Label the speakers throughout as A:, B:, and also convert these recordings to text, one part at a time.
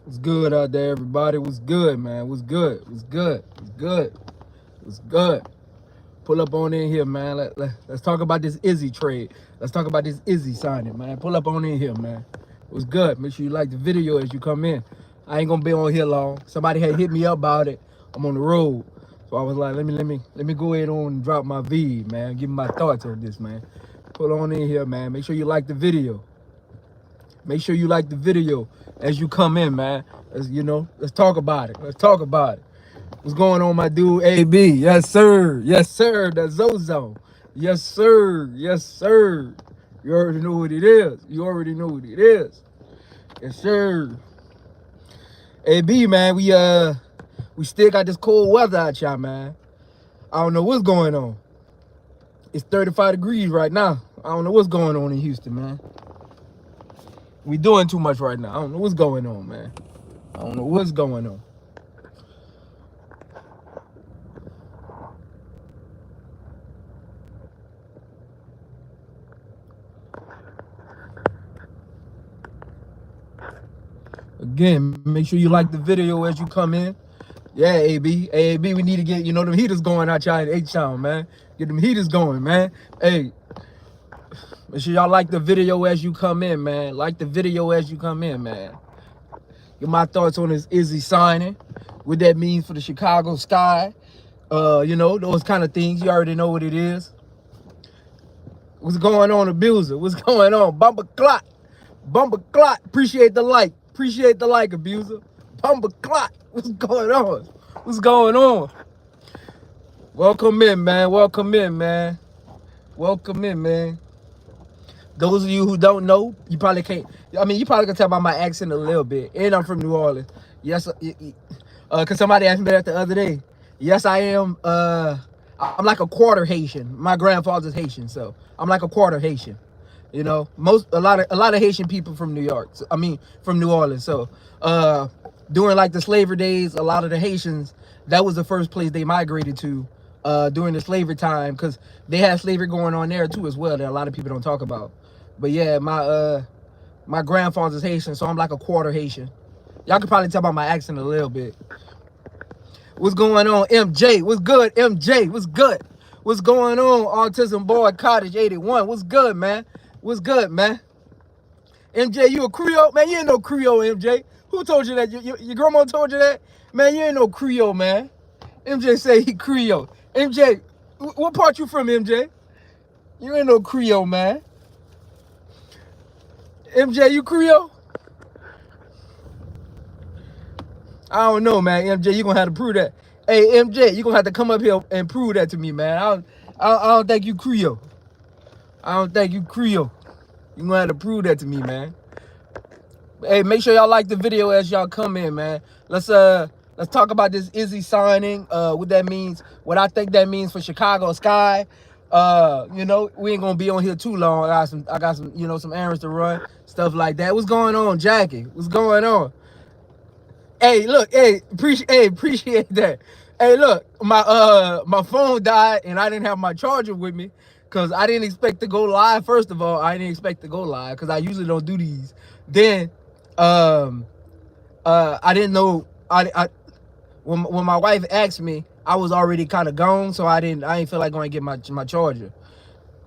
A: What's good out there, everybody? What's good, man? What's good? What's good? What's good? What's good? Pull up on in here, man. Let's talk about this Izzy trade. Let's talk about this Izzy signing, man. Pull up on in here, man. What's good? Make sure you like the video as you come in. I ain't gonna be on here long. Somebody had hit me up about it. I'm on the road, so I was like, let me go ahead on and drop my V, man. Give me my thoughts on this, man. Pull on in here, man. Make sure you like the video. Make sure you like the video as you come in, man. Let's talk about it. Let's talk about it. What's going on, my dude, AB? Yes, sir. Yes, sir. That's Zozo. Yes, sir. Yes, sir. You already know what it is. You already know what it is. Yes, sir. AB, man, we still got this cold weather out y'all, man. I don't know what's going on. It's 35 degrees right now. I don't know what's going on in Houston, man. We doing too much right now. I don't know what's going on, man. I don't know what's going on. Again, make sure you like the video as you come in. Yeah, AB. Hey, AB, we need to get, them heaters going out y'all in H-Town, man. Get them heaters going, man. Hey, make sure y'all like the video as you come in, man. Like the video as you come in, man. Get my thoughts on this Izzy signing. What that means for the Chicago Sky. Those kind of things. You already know what it is. What's going on, Abuser? What's going on? Bumper clock. Bumper clock. Appreciate the like. Appreciate the like, Abuser. Bumper clock. What's going on? What's going on? Welcome in, man. Welcome in, man. Welcome in, man. Those of you who don't know, you probably can't. I mean, you probably can tell by my accent a little bit. And I'm from New Orleans. Yes, because somebody asked me that the other day. Yes, I am. I'm like a quarter Haitian. My grandfather's Haitian, so I'm like a quarter Haitian. A lot of Haitian people from New York. From New Orleans. So, during like the slavery days, a lot of the Haitians, that was the first place they migrated to during the slavery time, because they had slavery going on there too as well that a lot of people don't talk about. But yeah, my grandfather's Haitian, so I'm like a quarter Haitian. Y'all can probably tell by my accent a little bit. What's going on, MJ? What's good, MJ? What's good? What's going on, Autism Boy Cottage 81? What's good, man? What's good, man? MJ, you a Creole? Man, you ain't no Creole, MJ. Who told you that? Your grandma told you that? Man, you ain't no Creole, man. MJ say he Creole. MJ, what part you from, MJ? You ain't no Creole, man. MJ, you Creole? I don't know, man. MJ, you gonna have to prove that. Hey, MJ, you gonna have to come up here and prove that to me, man. I don't think you Creole. I don't think you Creole. You gonna have to prove that to me, man. Hey, make sure y'all like the video as y'all come in, man. Let's talk about this Izzy signing. What that means. What I think that means for Chicago Sky. We ain't gonna be on here too long. I got some, some errands to run, stuff like that. What's going on, Jackie? What's going on? Hey, look, appreciate that. Hey, look, my phone died and I didn't have my charger with me because I didn't expect to go live. First of all, I didn't expect to go live because I usually don't do these. Then, I didn't know. When my wife asked me, I was already kind of gone, so I didn't feel like going to get my charger.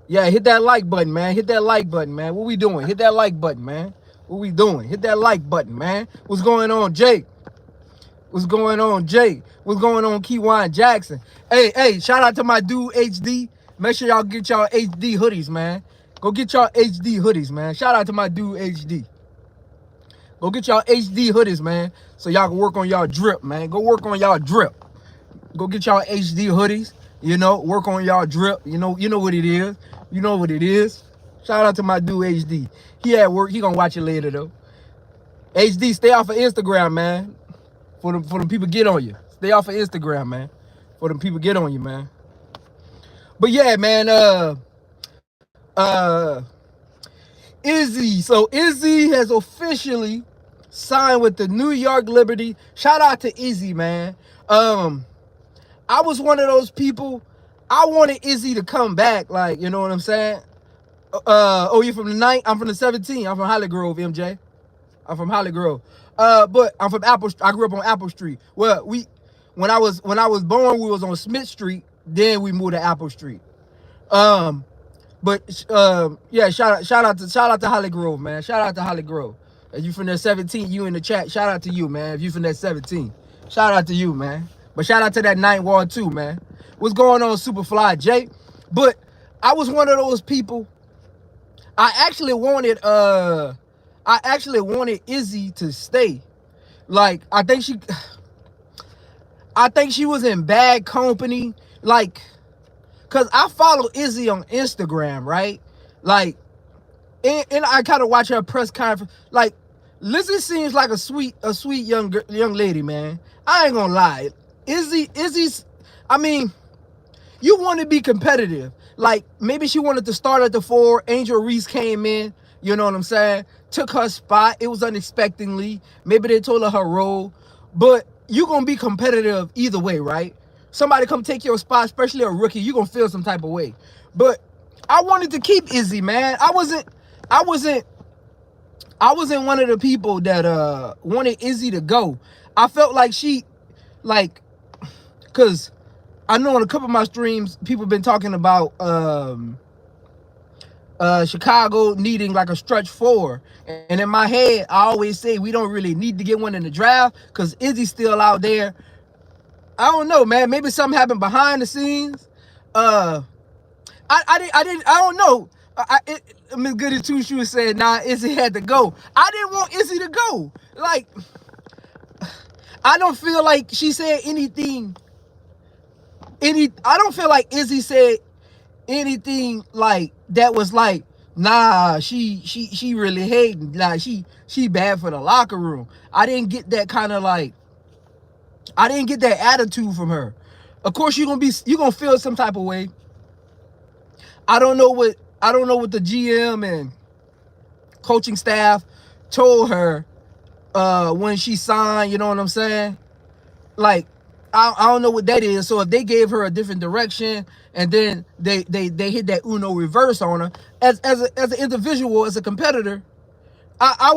A: Yeah, hit that like button, man. Hit that like button, man. What we doing? Hit that like button, man. What we doing? Hit that like button, man. What's going on, Jake? What's going on, Jake? What's going on, Keywan Jackson? Hey, shout out to my dude, HD. Make sure y'all get y'all HD hoodies, man. Go get y'all HD hoodies, man. Shout out to my dude, HD. Go get y'all HD hoodies, man, so y'all can work on y'all drip, man. Go work on y'all drip. Go get y'all HD hoodies, work on y'all drip. You know what it is. You know what it is. Shout out to my dude, HD. He at work. He gonna watch it later, though. HD, stay off of Instagram, man. For them people get on you. Stay off of Instagram, man. For them people get on you, man. But yeah, man, Izzy. So Izzy has officially signed with the New York Liberty. Shout out to Izzy, man. I was one of those people. I wanted Izzy to come back, like, you know what I'm saying? Oh, you're from the 9th? I'm from the 17th. I'm from Holly Grove, MJ. I'm from Holly Grove. But I'm from Apple. I grew up on Apple Street. Well, when I was born, we was on Smith Street. Then we moved to Apple Street. Yeah, shout out to Holly Grove, man. Shout out to Holly Grove. If you from there 17, you in the chat. Shout out to you, man. If you from there 17, shout out to you, man. But shout out to that 9th Ward too, man. What's going on, Superfly Jay? But I was one of those people. I actually wanted Izzy to stay. Like, I think she was in bad company. Like, cause I follow Izzy on Instagram, right? Like, and I kind of watch her press conference. Like, Lizzie seems like a sweet young lady, man. I ain't gonna lie. Izzy's, I mean, you want to be competitive. Like, maybe she wanted to start at the 4. Angelreese came in, you know what I'm saying? Took her spot. It was unexpectedly. Maybe they told her role. But you going to be competitive either way, right? Somebody come take your spot, especially a rookie, you going to feel some type of way. But I wanted to keep Izzy, man. I wasn't one of the people that wanted Izzy to go. I felt like because I know on a couple of my streams, people have been talking about Chicago needing like a stretch 4. And in my head, I always say we don't really need to get one in the draft because Izzy's still out there. I don't know, man. Maybe something happened behind the scenes. I don't know. Miss Goody Two Shoes said, nah, Izzy had to go. I didn't want Izzy to go. Like, I don't feel like she said anything. I don't feel like Izzy said anything like that was like, nah, she really hating. Like, she bad for the locker room. I didn't get that kind of like, I didn't get that attitude from her. Of course, you're gonna feel some type of way. I don't know what the GM and coaching staff told her when she signed, you know what I'm saying? Like, I don't know what that is. So if they gave her a different direction and then they hit that Uno reverse on her, as an individual, as a competitor, I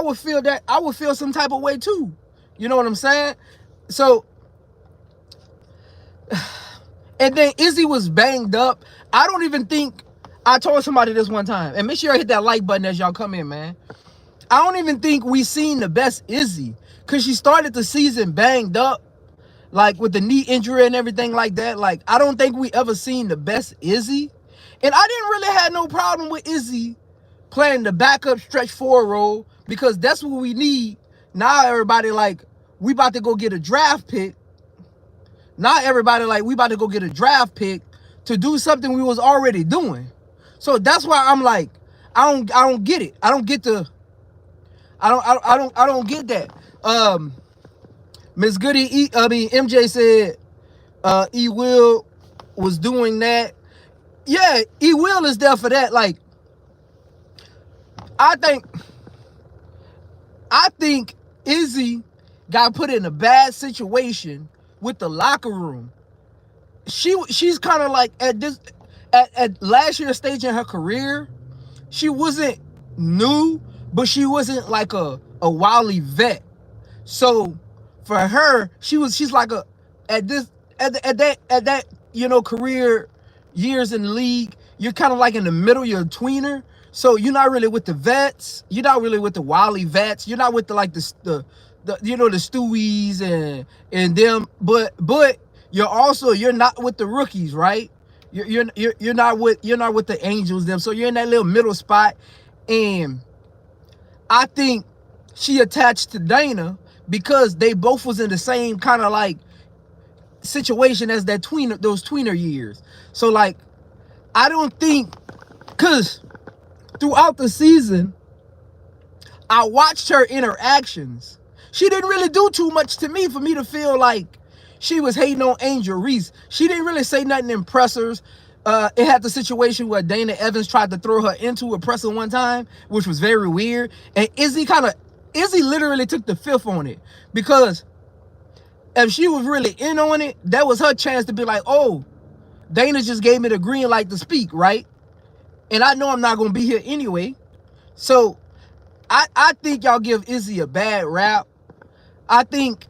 A: would feel that. I would feel some type of way too. You know what I'm saying? So, and then Izzy was banged up. I don't even think, I told somebody this one time, and make sure I hit that like button as y'all come in, man. I don't even think we seen the best Izzy, because she started the season banged up, like with the knee injury and everything like that. Like, I don't think we ever seen the best Izzy. And I didn't really have no problem with Izzy playing the backup stretch 4 role, because that's what we need. Now everybody like, we about to go get a draft pick. Now everybody like, we about to go get a draft pick to do something we was already doing. So that's why I'm like, I don't get it. I don't get that. Miss Goody, MJ said E Will was doing that. Yeah, E Will is there for that. Like, I think Izzy got put in a bad situation with the locker room. She's kind of like at last year's stage in her career, she wasn't new, but she wasn't like a wily vet. So for her, she's like at that career years in the league, you're kind of like in the middle, you're a tweener. So you're not really with the vets, you're not really with the wily vets, you're not with the Stewies and them, but you're not with the rookies, right? You're not with the Angels, them. So you're in that little middle spot. And I think she attached to Dana because they both was in the same kind of like situation as those tweener years. So like, I don't think, because throughout the season, I watched her interactions. She didn't really do too much to me for me to feel like she was hating on angelreese. She didn't really say nothing in pressers. It had the situation where Dana Evans tried to throw her into a presser one time, which was very weird. And Izzy literally took the fifth on it, because if she was really in on it, that was her chance to be like, oh, Dana just gave me the green light to speak, right? And I know I'm not going to be here anyway. So I think y'all give Izzy a bad rap. I think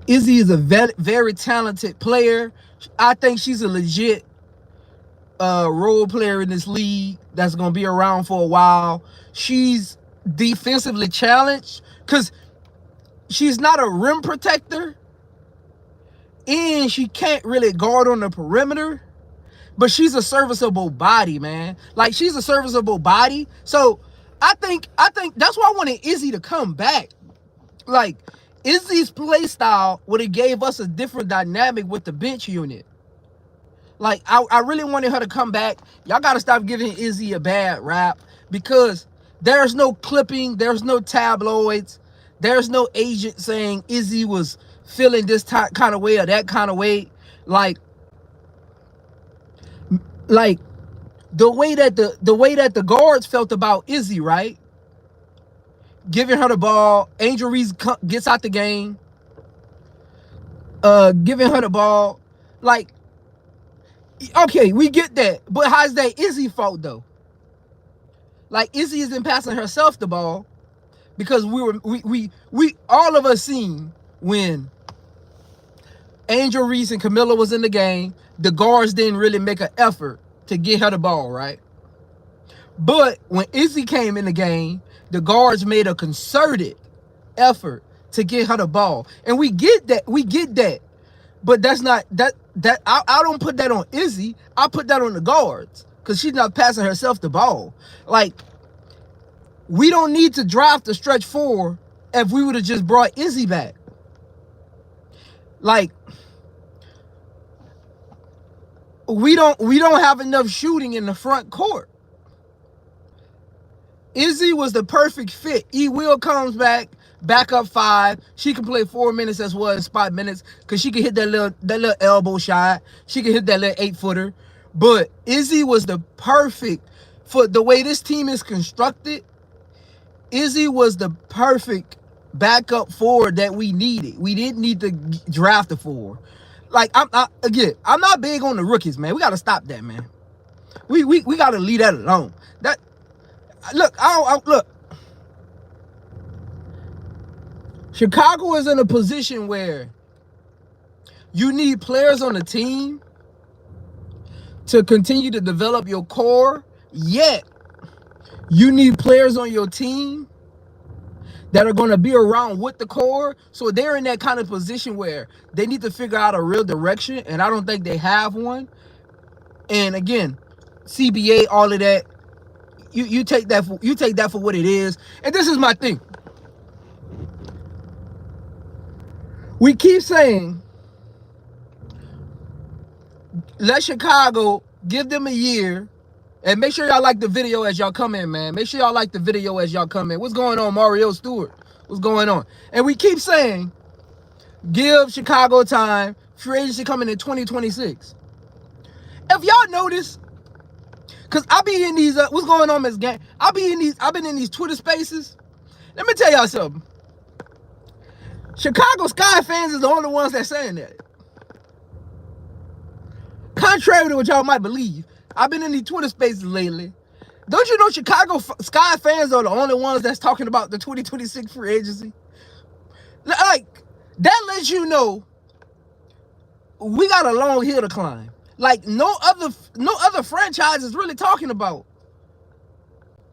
A: Izzy is a very talented player. I think she's a legit role player in this league that's gonna be around for a while. She's defensively challenged because she's not a rim protector, and she can't really guard on the perimeter. But she's a serviceable body, man. Like, she's a serviceable body. So I think that's why I wanted Izzy to come back. Like, Izzy's play style would have gave us a different dynamic with the bench unit. Like, I really wanted her to come back. Y'all got to stop giving Izzy a bad rap, because there's no clipping, there's no tabloids, there's no agent saying Izzy was feeling this kind of way or that kind of way. Like the way that the guards felt about Izzy, right? Giving her the ball, angelreese gets out the game, giving her the ball. Like, okay, we get that, but how's that Izzy fault though? Like, Izzy isn't passing herself the ball, because we all of us seen when angelreese and Camilla was in the game, the guards didn't really make an effort to get her the ball, right? But when Izzy came in the game, the guards made a concerted effort to get her the ball. And we get that. But that's not, I don't put that on Izzy. I put that on the guards, because she's not passing herself the ball. Like, we don't need to draft a stretch four if we would have just brought Izzy back. Like, we don't have enough shooting in the front court. Izzy was the perfect fit. Will comes back up 5. She can play 4 minutes as well as spot minutes, because she can hit that little elbow shot. She can hit that little 8-footer. But Izzy was the perfect, for the way this team is constructed, Izzy was the perfect backup forward that we needed. We didn't need to draft a forward. Like, I'm not big on the rookies, man. We got to stop that, man. We got to leave that alone. Look. Chicago is in a position where you need players on the team to continue to develop your core, yet you need players on your team that are going to be around with the core. So they're in that kind of position where they need to figure out a real direction, and I don't think they have one. And again, CBA, all of that, you take that for what it is. And this is my thing. We keep saying, let Chicago, give them a year. And make sure y'all like the video as y'all come in, man. Make sure y'all like the video as y'all come in. What's going on, Mario Stewart? What's going on? And we keep saying, give Chicago time. Free agency coming in 2026. If y'all notice, because I be in these, what's going on, Miss Gang? I've been in these Twitter spaces. Let me tell y'all something. Chicago Sky fans is the only ones that's saying that. Contrary to what y'all might believe, I've been in these Twitter spaces lately. Don't you know Chicago Sky fans are the only ones that's talking about the 2026 free agency? Like, that lets you know we got a long hill to climb. Like, no other franchise is really talking about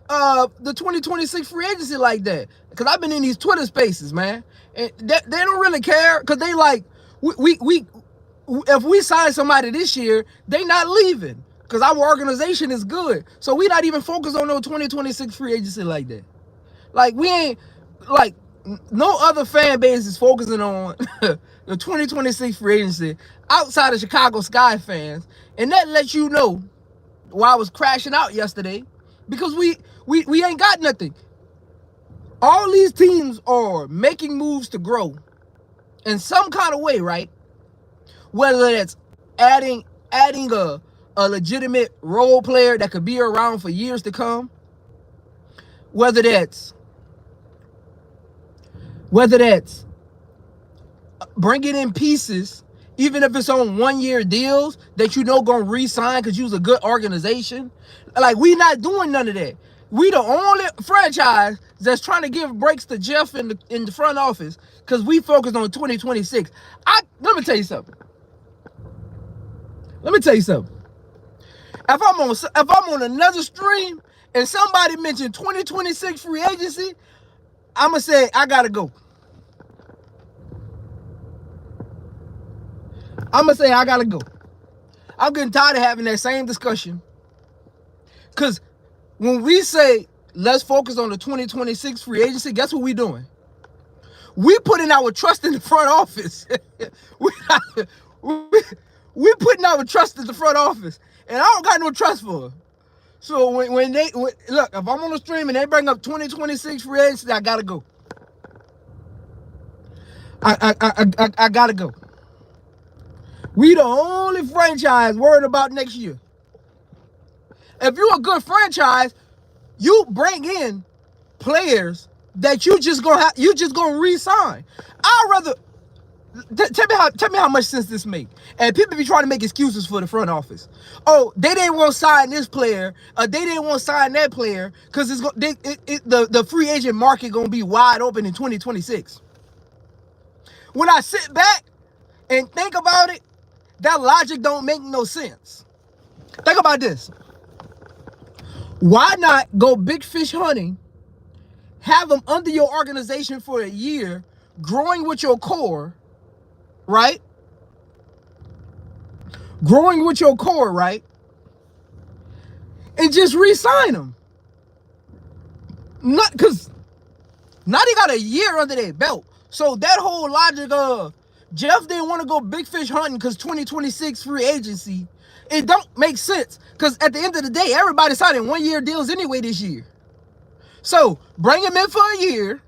A: the 2026 free agency like that. Because I've been in these Twitter spaces, man, and they don't really care, because they like, if we sign somebody this year, they not leaving, because our organization is good. So we not even focused on no 2026 free agency like that. Like, we ain't, like, no other fan base is focusing on the 2026 free agency outside of Chicago Sky fans. And that lets you know why I was crashing out yesterday, because we ain't got nothing. All these teams are making moves to grow in some kind of way, right? Whether that's adding a legitimate role player that could be around for years to come, whether that's bringing in pieces, even if it's on 1-year deals that you know gonna re-sign because you was a good organization. Like, we not doing none of that. We the only franchise that's trying to give breaks to Jeff in the front office because we focused on 2026. Let me tell you something. If I'm on another stream and somebody mentioned 2026 free agency, I'ma say I gotta go. I'm getting tired of having that same discussion. Because when we say let's focus on the 2026 free agency, guess what we doing? We putting our trust in the front office. we putting our trust in the front office, and I don't got no trust for her. So when look, if I'm on the stream and they bring up 2026 free agency, I gotta go. I gotta go. We the only franchise worried about next year. If you're a good franchise, you bring in players that you just gonna re-sign. I'd rather tell me how much sense this make. And people be trying to make excuses for the front office. Oh, they didn't want to sign this player, they didn't want to sign that player because the free agent market gonna be wide open in 2026. When I sit back and think about it, that logic don't make no sense. Think about this. Why not go big fish hunting, have them under your organization for a year, growing with your core, right? And just re-sign them. Not because now they got a year under their belt. So that whole logic of Jeff didn't want to go big fish hunting because 2026 free agency, it don't make sense. Because at the end of the day, everybody signing 1-year deals anyway this year. So bring him in for a year,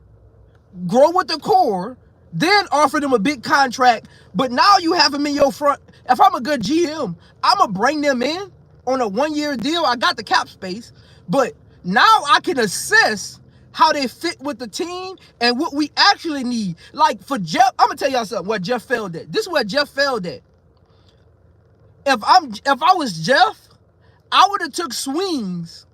A: grow with the core, then offer them a big contract. But now you have them in your front. If I'm a good GM, I'm going to bring them in on a 1-year deal. I got the cap space. But now I can assess how they fit with the team and what we actually need. Like for Jeff, I'm going to tell y'all something where Jeff failed at. This is where Jeff failed at. If I was Jeff, I would have took swings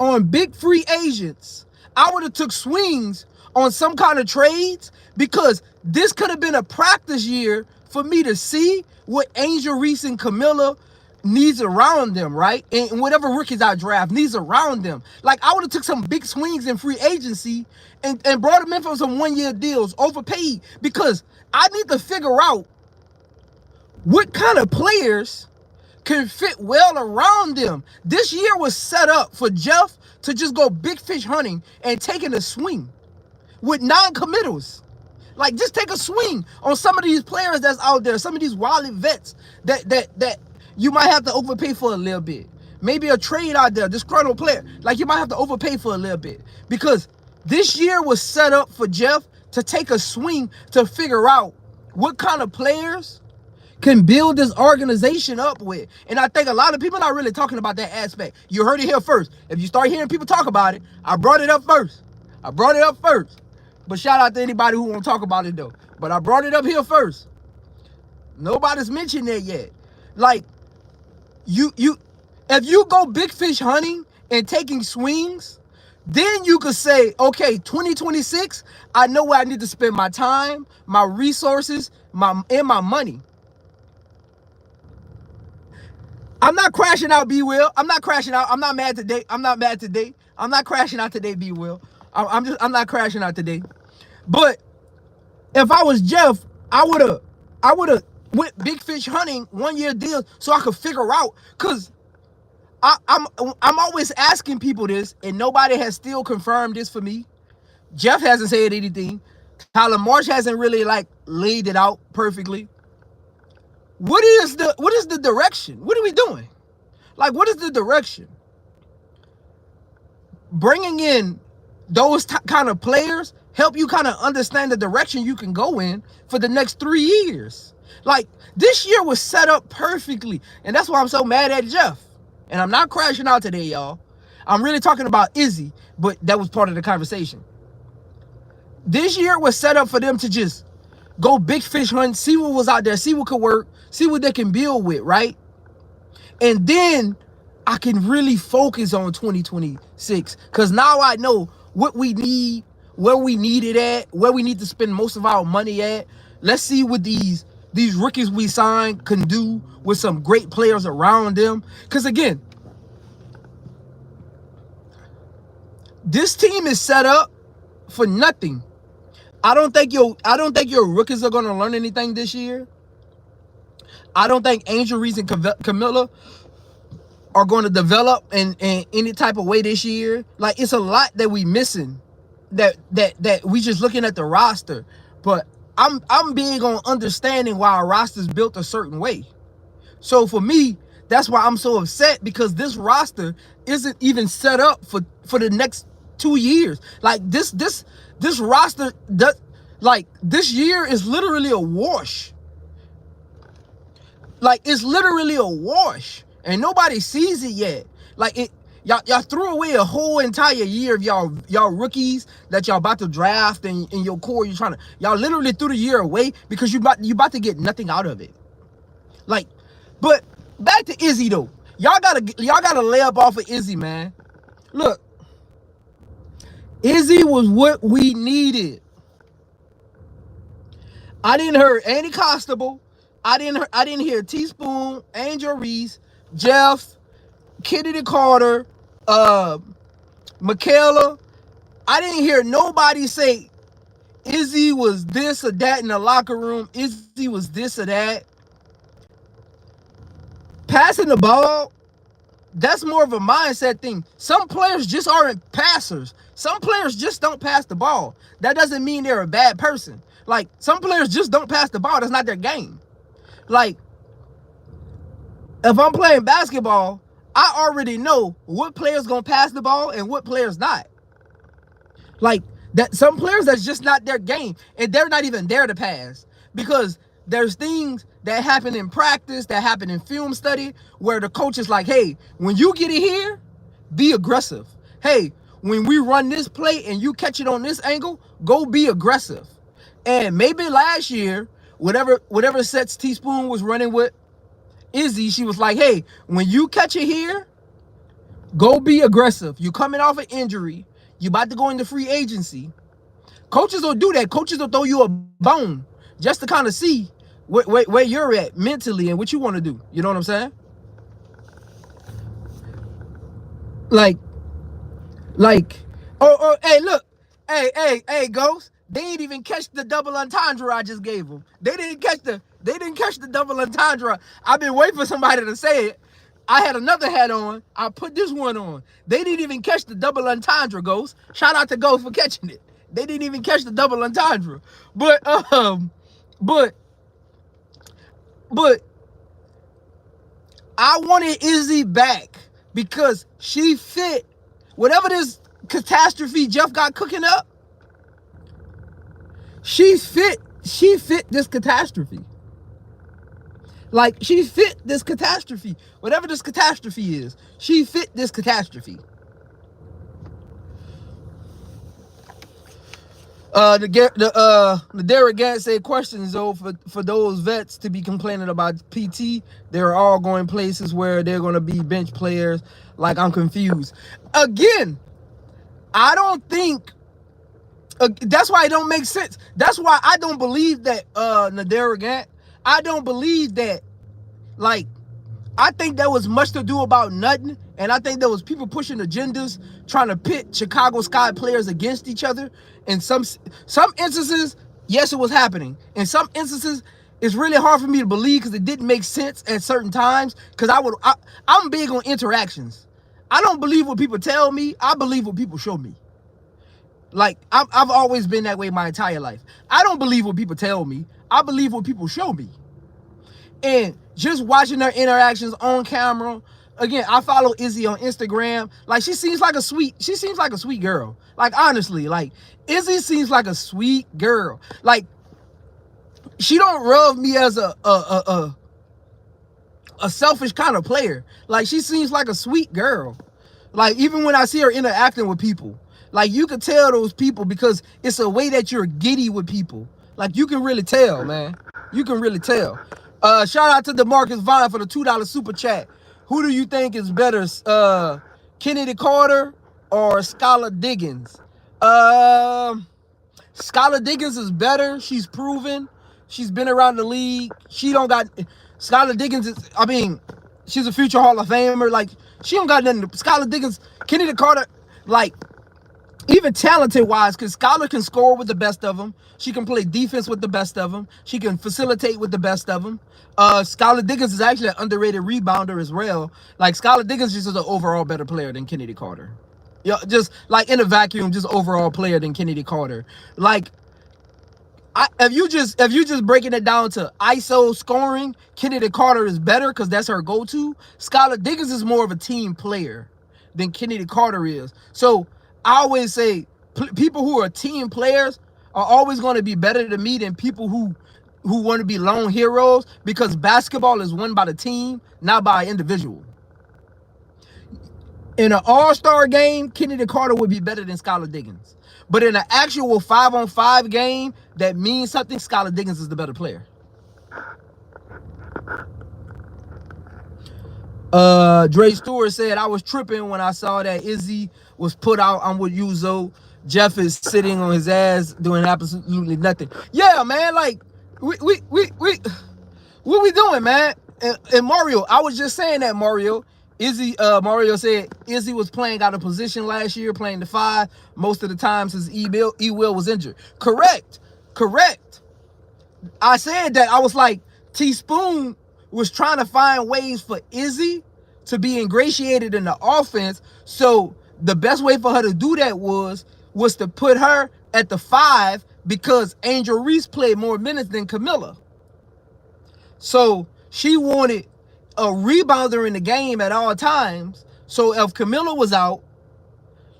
A: on big free agents. I would have took swings on some kind of trades because this could have been a practice year for me to see what angelreese and Camilla needs around them, right? And whatever rookies I draft needs around them. Like I would have took some big swings in free agency and brought them in for some 1-year deals, overpaid, because I need to figure out what kind of players can fit well around them. This year was set up for Jeff to just go big fish hunting and taking a swing with non-committals. Like just take a swing on some of these players that's out there, some of these wily vets that you might have to overpay for a little bit. Maybe a trade out there, disgruntled player. Like you might have to overpay for a little bit. Because this year was set up for Jeff to take a swing to figure out what kind of players can build this organization up with. And I think a lot of people are not really talking about that aspect. You heard it here first. If you start hearing people talk about it, I brought it up first. But shout out to anybody who won't talk about it though. But I brought it up here first. Nobody's mentioned that yet. Like, if you go big fish hunting and taking swings, then you could say, okay, 2026, I know where I need to spend my time, my resources, and my money. I'm not crashing out, B Will. I'm not crashing out. I'm not mad today. I'm not crashing out today, B Will. I'm not crashing out today. But if I was Jeff, I would have went big fish hunting 1-year deals so I could figure out, because I'm always asking people this and nobody has still confirmed this for me. Jeff hasn't said anything. Tyler Marsh hasn't really like laid it out perfectly. What is the direction? What are we doing? Like, what is the direction? Bringing in those kind of players help you kind of understand the direction you can go in for the next 3 years. Like, this year was set up perfectly. And that's why I'm so mad at Jeff. And I'm not crashing out today, y'all. I'm really talking about Izzy, but that was part of the conversation. This year was set up for them to just go big fish hunt, see what was out there, see what could work, see what they can build with, right? And then I can really focus on 2026 because now I know what we need, where we need it at, where we need to spend most of our money at. Let's see what these rookies we signed can do with some great players around them. Because again, this team is set up for nothing. I don't think your rookies are gonna learn anything this year. I don't think Angelreese and Camilla are going to develop in any type of way this year. Like, it's a lot that we missing, that we just looking at the roster. But I'm big on understanding why our roster's built a certain way. So for me, that's why I'm so upset, because this roster isn't even set up for the next 2 years. Like this roster does, like, this year is literally a wash. Like, it's literally a wash, and nobody sees it yet. Like, y'all threw away a whole entire year of y'all rookies that y'all about to draft, and in your core y'all literally threw the year away because you about to get nothing out of it. Like, but back to Izzy though. Y'all gotta lay up off of Izzy, man. Look, Izzy was what we needed. I didn't hear Andy Costable. I didn't hear Teaspoon, angelreese, Jeff, Kennedy Carter, Michaela. I didn't hear nobody say Izzy was this or that in the locker room. Izzy was this or that. Passing the ball, that's more of a mindset thing. Some players just aren't passers. Some players just don't pass the ball. That doesn't mean they're a bad person. Like, some players just don't pass the ball. That's not their game. Like, if I'm playing basketball, I already know what player's gonna pass the ball and what player's not. Like, that some players, that's just not their game, and they're not even there to pass, because there's things that happen in practice, that happen in film study, where the coach is like, hey, when you get it here, be aggressive. Hey, when we run this play and you catch it on this angle, go be aggressive. And maybe last year, whatever sets Teaspoon was running with Izzy, she was like, hey, when you catch it here, go be aggressive. You coming off an injury. You about to go into free agency. Coaches will do that. Coaches will throw you a bone just to kind of see where you're at mentally and what you want to do. You know what I'm saying? Like, oh, hey, look. Hey, Ghost. They ain't even catch the double entendre I just gave them. They didn't catch the double entendre. I've been waiting for somebody to say it. I had another hat on. I put this one on. They didn't even catch the double entendre, Ghost. Shout out to Ghost for catching it. They didn't even catch the double entendre. But I wanted Izzy back because she fit whatever this catastrophe Jeff got cooking up. She fit this catastrophe. Like, she fit this catastrophe. Whatever this catastrophe is, she fit this catastrophe. The Derek Gant said, questions though for those vets to be complaining about PT. They're all going places where they're going to be bench players. Like, I'm confused. Again, I don't think. That's why it don't make sense. That's why I don't believe that Nader Gant. I don't believe that. Like, I think that was much to do about nothing, and I think there was people pushing agendas trying to pit Chicago Sky players against each other. In some instances, yes, it was happening. In some instances, it's really hard for me to believe because it didn't make sense at certain times. Because I'm big on interactions. I don't believe what people tell me. I believe what people show me. Like, I've always been that way my entire life. I don't believe what people tell me. I believe what people show me. And just watching their interactions on camera. Again, I follow Izzy on Instagram. Like, she seems like a sweet girl. Like, honestly, like, Izzy seems like a sweet girl. Like, she don't rub me as a selfish kind of player. Like, she seems like a sweet girl. Like, even when I see her interacting with people, like, you can tell those people because it's a way that you're giddy with people. Like, you can really tell, man. You can really tell. Shout out to DeMarcus Vine for the $2 super chat. Who do you think is better, Kennedy Carter or Skylar Diggins? Skylar Diggins is better. She's proven. She's been around the league. She don't got... Skylar Diggins is... I mean, she's a future Hall of Famer. Like, she don't got nothing. Skylar Diggins, Kennedy Carter, like, even talented-wise, because Skylar can score with the best of them. She can play defense with the best of them. She can facilitate with the best of them. Skylar Diggins is actually an underrated rebounder as well. Like, Skylar Diggins just is an overall better player than Kennedy Carter. Yeah, just, like, in a vacuum, just overall player than Kennedy Carter. Like, if you just breaking it down to ISO scoring, Kennedy Carter is better because that's her go-to. Skylar Diggins is more of a team player than Kennedy Carter is. So I always say people who are team players are always going to be better to me than people who want to be lone heroes, because basketball is won by the team, not by an individual. In an all-star game, Kennedy Carter would be better than Skylar Diggins. But in an actual 5-on-5 game that means something, Skylar Diggins is the better player. Dre Stewart said, I was tripping when I saw that Izzy was put out. I'm with you, Zoe. Jeff is sitting on his ass doing absolutely nothing. Yeah, man, like, what we doing, man? And Mario, I was just saying that, Mario. Izzy, Mario said Izzy was playing out of position last year, playing the 5 most of the time since E-Will was injured. Correct. I said that. I was like, T-Spoon was trying to find ways for Izzy to be ingratiated in the offense. So the best way for her to do that was to put her at the 5, because Angelreese played more minutes than Camilla. So she wanted a rebounder in the game at all times. So if Camilla was out,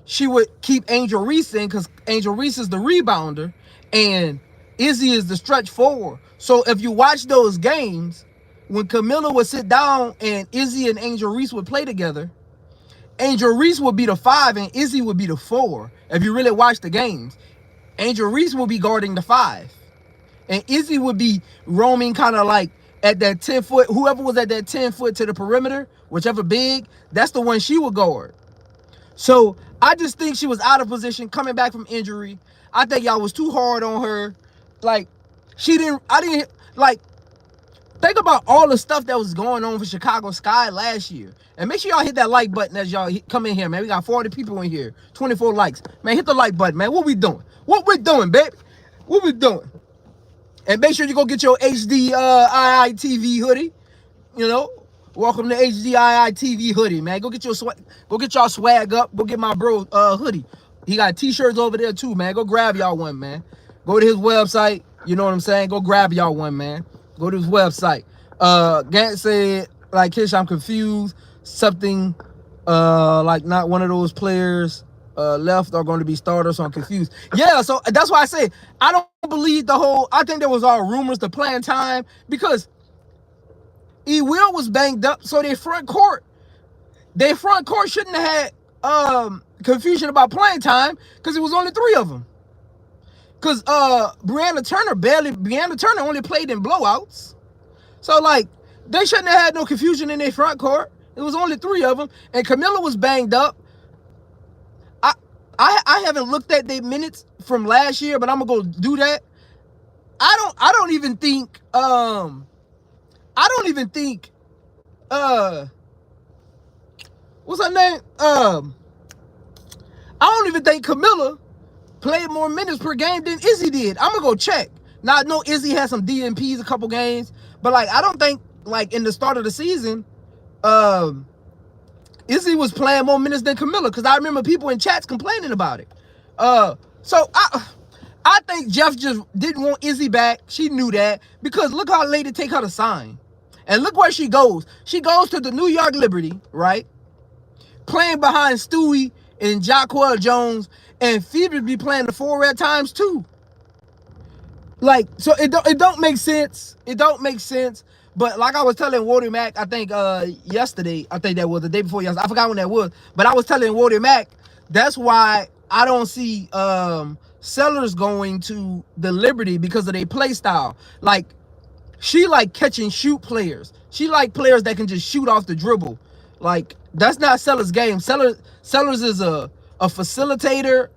A: she would keep Angelreese in, because Angelreese is the rebounder and Izzy is the stretch forward. So if you watch those games, when Camilla would sit down and Izzy and Angelreese would play together, Angelreese would be the 5 and Izzy would be the 4. If you really watch the games, Angelreese would be guarding the 5. And Izzy would be roaming kind of like at that 10-foot, whoever was at that 10-foot to the perimeter, whichever big, that's the one she would guard. So I just think she was out of position coming back from injury. I think y'all was too hard on her. Like, think about all the stuff that was going on for Chicago Sky last year. And make sure y'all hit that like button as y'all come in here, man. We got 40 people in here, 24 likes. Man, hit the like button, man. What we doing? What we doing, baby? What we doing? And make sure you go get your HD IITV hoodie. You know, welcome to HD IITV hoodie, man. Go get y'all swag up. Go get my bro hoodie. He got t-shirts over there too, man. Go grab y'all one, man. Go to his website. You know what I'm saying? Go grab y'all one, man. Go to his website. Gant said, like, Kish, I'm confused. Something like not one of those players left are going to be starters, so I'm confused. Yeah, so that's why I say I don't believe the whole... I think there was all rumors to playing time, because E-Will was banged up, so their front court shouldn't have had confusion about playing time, because it was only 3 of them. Because Brianna Turner only played in blowouts. So, like, they shouldn't have had no confusion in their front court. It was only 3 of them. And Camilla was banged up. I haven't looked at their minutes from last year, but I'm gonna go do that. I don't even think what's her name? I don't even think Camilla played more minutes per game than Izzy did. I'm gonna go check. Now I know Izzy had some DNPs a couple games, but like I don't think like in the start of the season, Izzy was playing more minutes than Camilla, because I remember people in chats complaining about it. So I think Jeff just didn't want Izzy back. She knew that, because look how late it take her to sign. And look where she goes. She goes to the New York Liberty, right? Playing behind Stewie and Jacquel Jones, and Phoebe be playing the 4 at times too. Like, so it don't make sense. It don't make sense. But like I was telling Woody Mack, I think yesterday, I think that was the day before yesterday, I forgot when that was, but I was telling Woody Mack, that's why I don't see Sellers going to the Liberty, because of their play style. Like, she like catch and shoot players. She like players that can just shoot off the dribble. Like, that's not Sellers' game. Sellers is a facilitator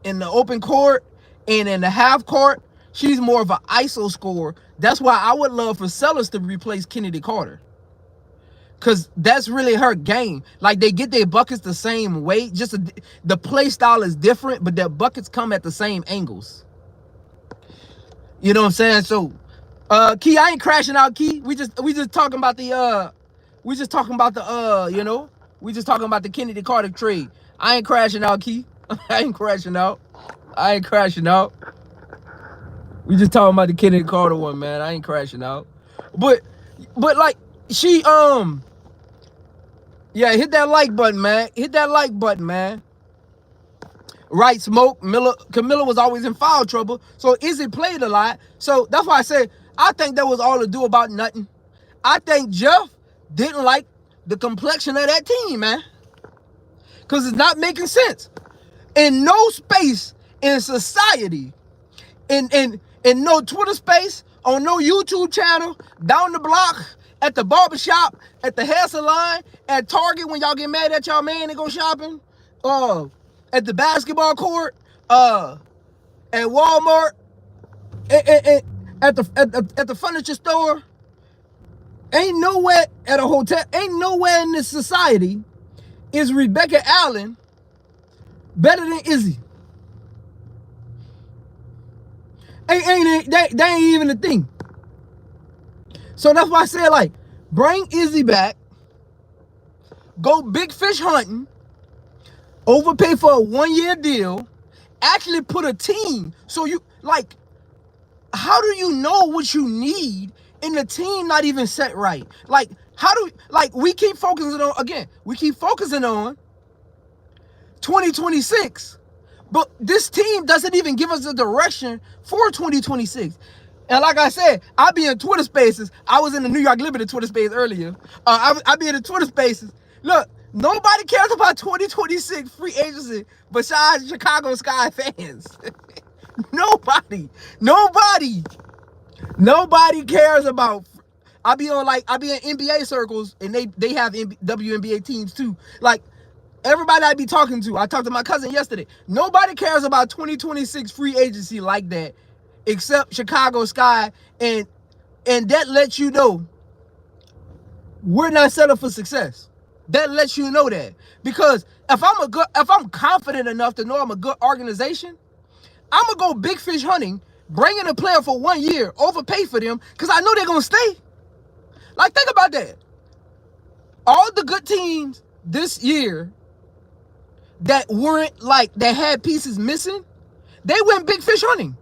A: in the open court, and in the half court, she's more of an ISO scorer. That's why I would love for Sellers to replace Kennedy Carter. Because that's really her game. Like, they get their buckets the same way. Just the play style is different, but their buckets come at the same angles. You know what I'm saying? So, Key, I ain't crashing out, Key. We just talking about the we just talking about the Kennedy Carter trade. I ain't crashing out, Key. I ain't crashing out. We just talking about the Kennedy Carter one, man. I ain't crashing out. But like, she yeah, hit that like button, man. Right, Smoke. Camilla was always in foul trouble, so Izzy played a lot. So that's why I said I think that was all to do about nothing. I think Jeff didn't like the complexion of that team, man, because it's not making sense. In no space in society, in no Twitter space, on no YouTube channel, down the block, at the barbershop, at the hair salon, at Target when y'all get mad at y'all man and go shopping, at the basketball court, at Walmart, at the furniture store, ain't nowhere at a hotel, ain't nowhere in this society is Rebecca Allen better than Izzy. That ain't even a thing. So that's why I said, like, bring Izzy back, go big fish hunting, overpay for a 1-year deal, actually put a team. So you, like, how do you know what you need in the team not even set right? Like, we keep focusing on 2026, but this team doesn't even give us a direction for 2026. And like I said, I be in Twitter spaces. I was in the New York Liberty Twitter space earlier. I be in the Twitter spaces. Look, nobody cares about 2026 free agency besides Chicago Sky fans. Nobody cares about. I be in NBA circles, and they have WNBA teams too. Like, everybody I be talking to, I talked to my cousin yesterday. Nobody cares about 2026 free agency like that, except Chicago Sky, and that lets you know we're not set up for success. That lets you know that, because if I'm confident enough to know I'm a good organization, I'm gonna go big fish hunting, bring in a player for 1 year, overpay for them, because I know they're gonna stay. Like, think about that. All the good teams this year that weren't, like, that had pieces missing, they went big fish hunting.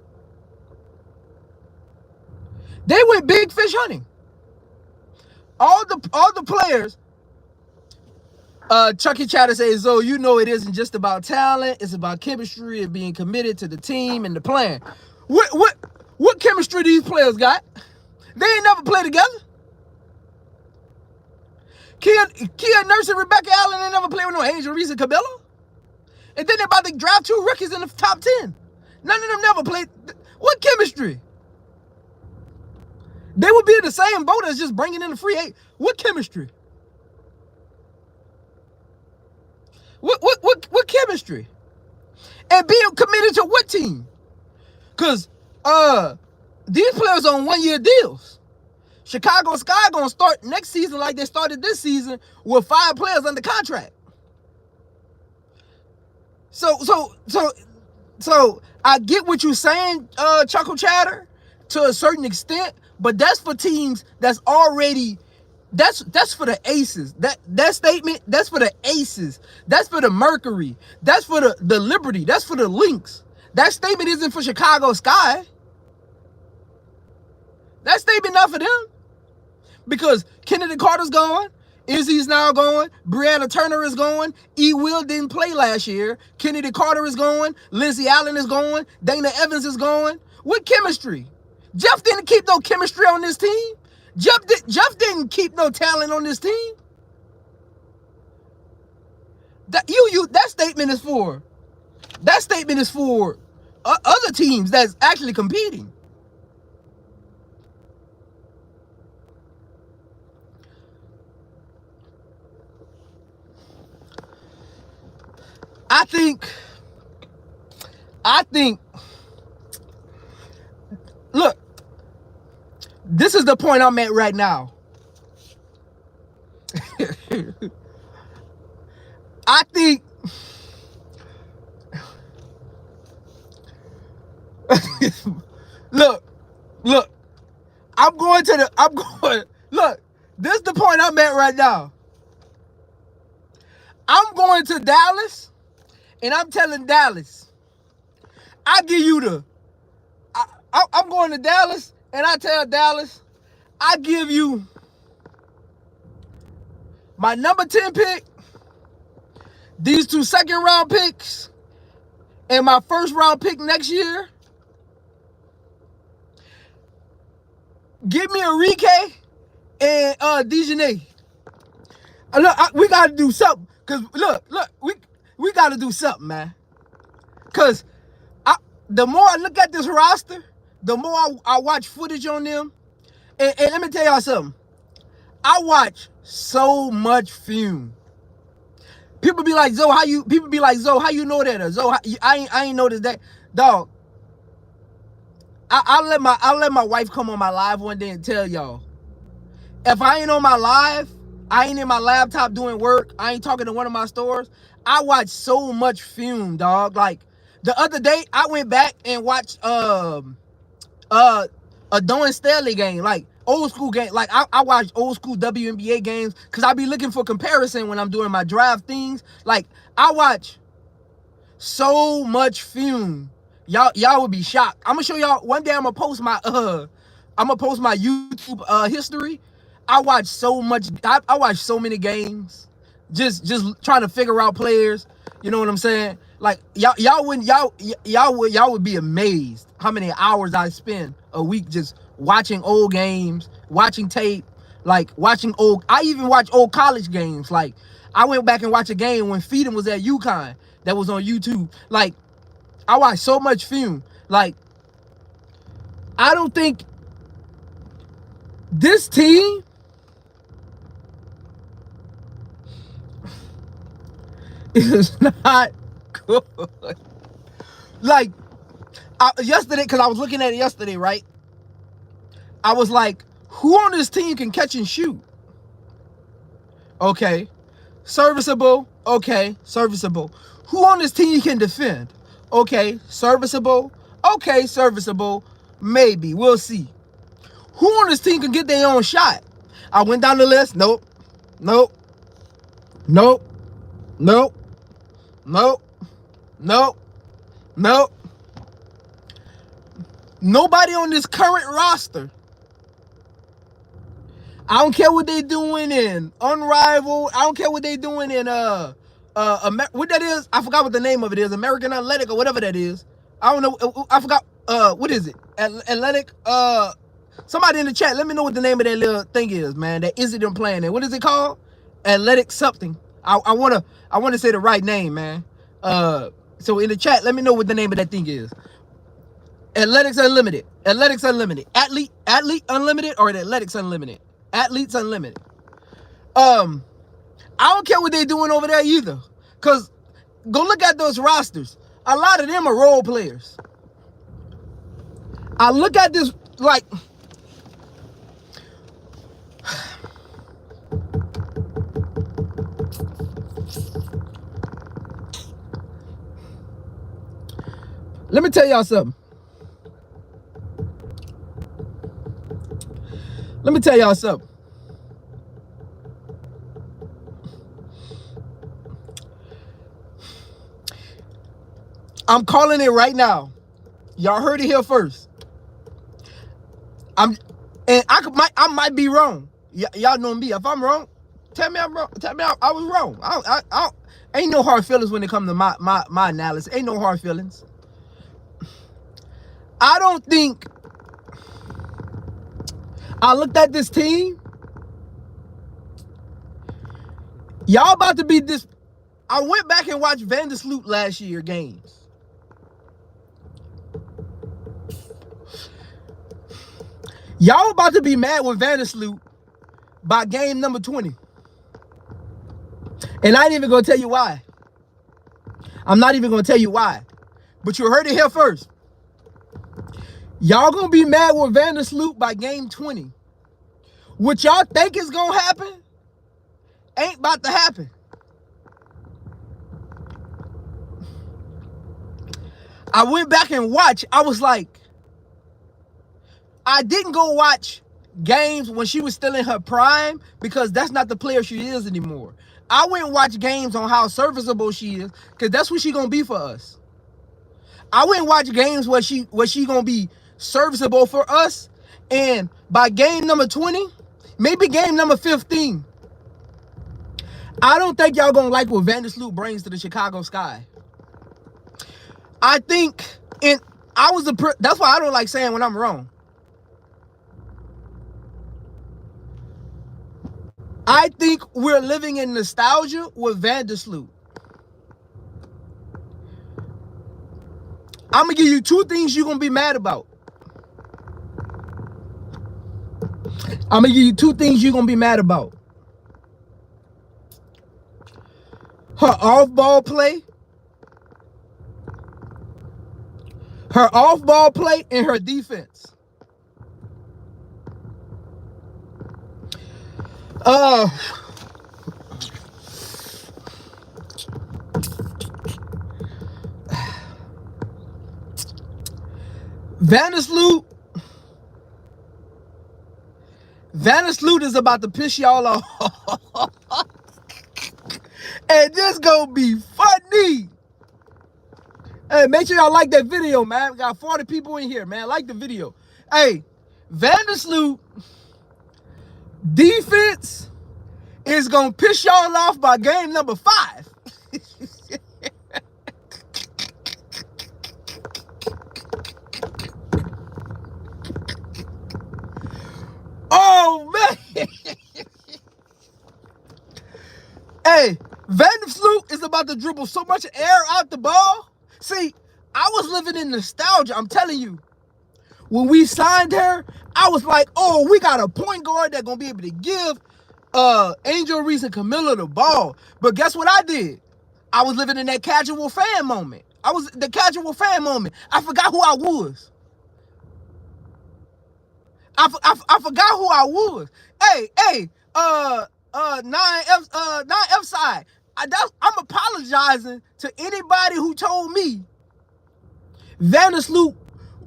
A: All the players, Chucky Chatter says, "Zo, you know it isn't just about talent, it's about chemistry and being committed to the team and the plan." What chemistry these players got? They ain't never played together. Kia Nurse and Rebecca Allen ain't never played with no angelreese and Cabela. And then they're about to draft 2 rookies in the top 10. None of them never played. What chemistry? They would be in the same boat as just bringing in a free agent. What chemistry? What chemistry? And being committed to what team? Because these players on 1-year deals. Chicago Sky gonna start next season like they started this season with 5 players under contract. So I get what you're saying, Chuckle Chatter, to a certain extent, but that's for teams that's already, that's for the aces. That statement, that's for the aces. That's for the Mercury. That's for the Liberty. That's for the Lynx. That statement isn't for Chicago Sky. That statement not for them. Because Kennedy Carter's gone, Izzy's now going, Brianna Turner is going, E. Will didn't play last year, Kennedy Carter is going, Lindsay Allen is going, Dana Evans is going. What chemistry? Jeff didn't keep no chemistry on this team. Jeff didn't keep no talent on this team. That statement is for other teams that's actually competing. I think, look, this is the point I'm at right now. I think look, look, this is the point I'm at right now. I'm going to Dallas, and I'm telling Dallas, I'm going to Dallas, and I tell Dallas, I give you my number 10 pick, these 2 second-round picks, and my first-round pick next year. Give me Enrique and Dejanay. Look, we got to do something. Because, look, we got to do something, man. Because the more I look at this roster, the more I watch footage on them. And let me tell y'all something. I watch so much film. People be like, Zoe, how you know that? Or, Zoe, I ain't noticed that. Dog, I'll let my wife come on my live one day and tell y'all. If I ain't on my live, I ain't in my laptop doing work, I ain't talking to one of my stores, I watch so much film, dog. Like, the other day, I went back and watched a Dawn Staley game, like, old school game. Like, I watch old school WNBA games, because I be looking for comparison when I'm doing my draft things. Like, I watch so much film. Y'all would be shocked. I'm gonna show y'all one day. I'm gonna post my YouTube history. I watch so much. I watch so many games, just trying to figure out players. You know what I'm saying? Like, y'all would be amazed how many hours I spend a week just watching old games, watching tape, like watching old. I even watch old college games. Like, I went back and watched a game when Feedham was at UConn that was on YouTube. Like, I watch so much film. Like, I don't think this team is not good. Like, yesterday, because I was looking at it yesterday, right? I was like, who on this team can catch and shoot? Okay. Serviceable. Okay. Serviceable. Who on this team can defend? Okay. Serviceable. Okay. Serviceable. Maybe. We'll see. Who on this team can get their own shot? I went down the list. Nope. Nope. Nope. Nope. Nope. Nope. Nope. Nobody on this current roster. I don't care what they doing in Unrivaled. I don't care what they doing in what that is. I forgot what the name of it is. American Athletic or whatever that is. I don't know. I forgot. What is it? Athletic. Somebody in the chat, let me know what the name of that little thing is, man. That Izzy them playing in. What is it called? Athletic something. I wanna say the right name, man. So in the chat, let me know what the name of that thing is. Athletics Unlimited. Athletics Unlimited. Athlete Unlimited or Athletics Unlimited. Athletes Unlimited. I don't care what they're doing over there either. Cause go look at those rosters. A lot of them are role players. I look at this like let me tell y'all something. Let me tell y'all something. I'm calling it right now. Y'all heard it here first. I might be wrong. Y'all know me. If I'm wrong, tell me I'm wrong. Tell me I was wrong. I ain't no hard feelings when it comes to my analysis. Ain't no hard feelings. I don't think. I looked at this team. Y'all about to be this. I went back and watched Vander Sloot last year games. Y'all about to be mad with Vander Sloot by game number 20. And I ain't even gonna tell you why. I'm not even gonna tell you why, but you heard it here first. Y'all gonna be mad with Vander Sloot by game 20. What y'all think is gonna happen ain't about to happen. I went back and watched. I was like, I didn't go watch games when she was still in her prime because that's not the player she is anymore. I went and watched games on how serviceable she is because that's what she gonna be for us. I went and watched games where she gonna be serviceable for us, and by game number 20, maybe game number 15, I don't think y'all gonna like what Vander Sloot brings to the Chicago Sky. I think, and that's why I don't like saying when I'm wrong. I think we're living in nostalgia with Vander Sloot. I'm gonna give you two things you're gonna be mad about. I'm gonna give you two things you're gonna be mad about. Her off-ball play. Her off-ball play and her defense. Vander Sloot is about to piss y'all off. And this gonna be funny. Hey, make sure y'all like that video, man. We got 40 people in here, man. Like the video. Hey, Vander Sloot defense is gonna piss y'all off by game number 5. Oh, man. Hey, Vander Sloot is about to dribble so much air out the ball. See, I was living in nostalgia. I'm telling you. When we signed her, I was like, oh, we got a point guard that's going to be able to give angelreese and Camilla the ball. But guess what I did? I was living in that casual fan moment. I forgot who I was. I forgot who I was. Hey, 9F side. I'm apologizing to anybody who told me Vander Sloot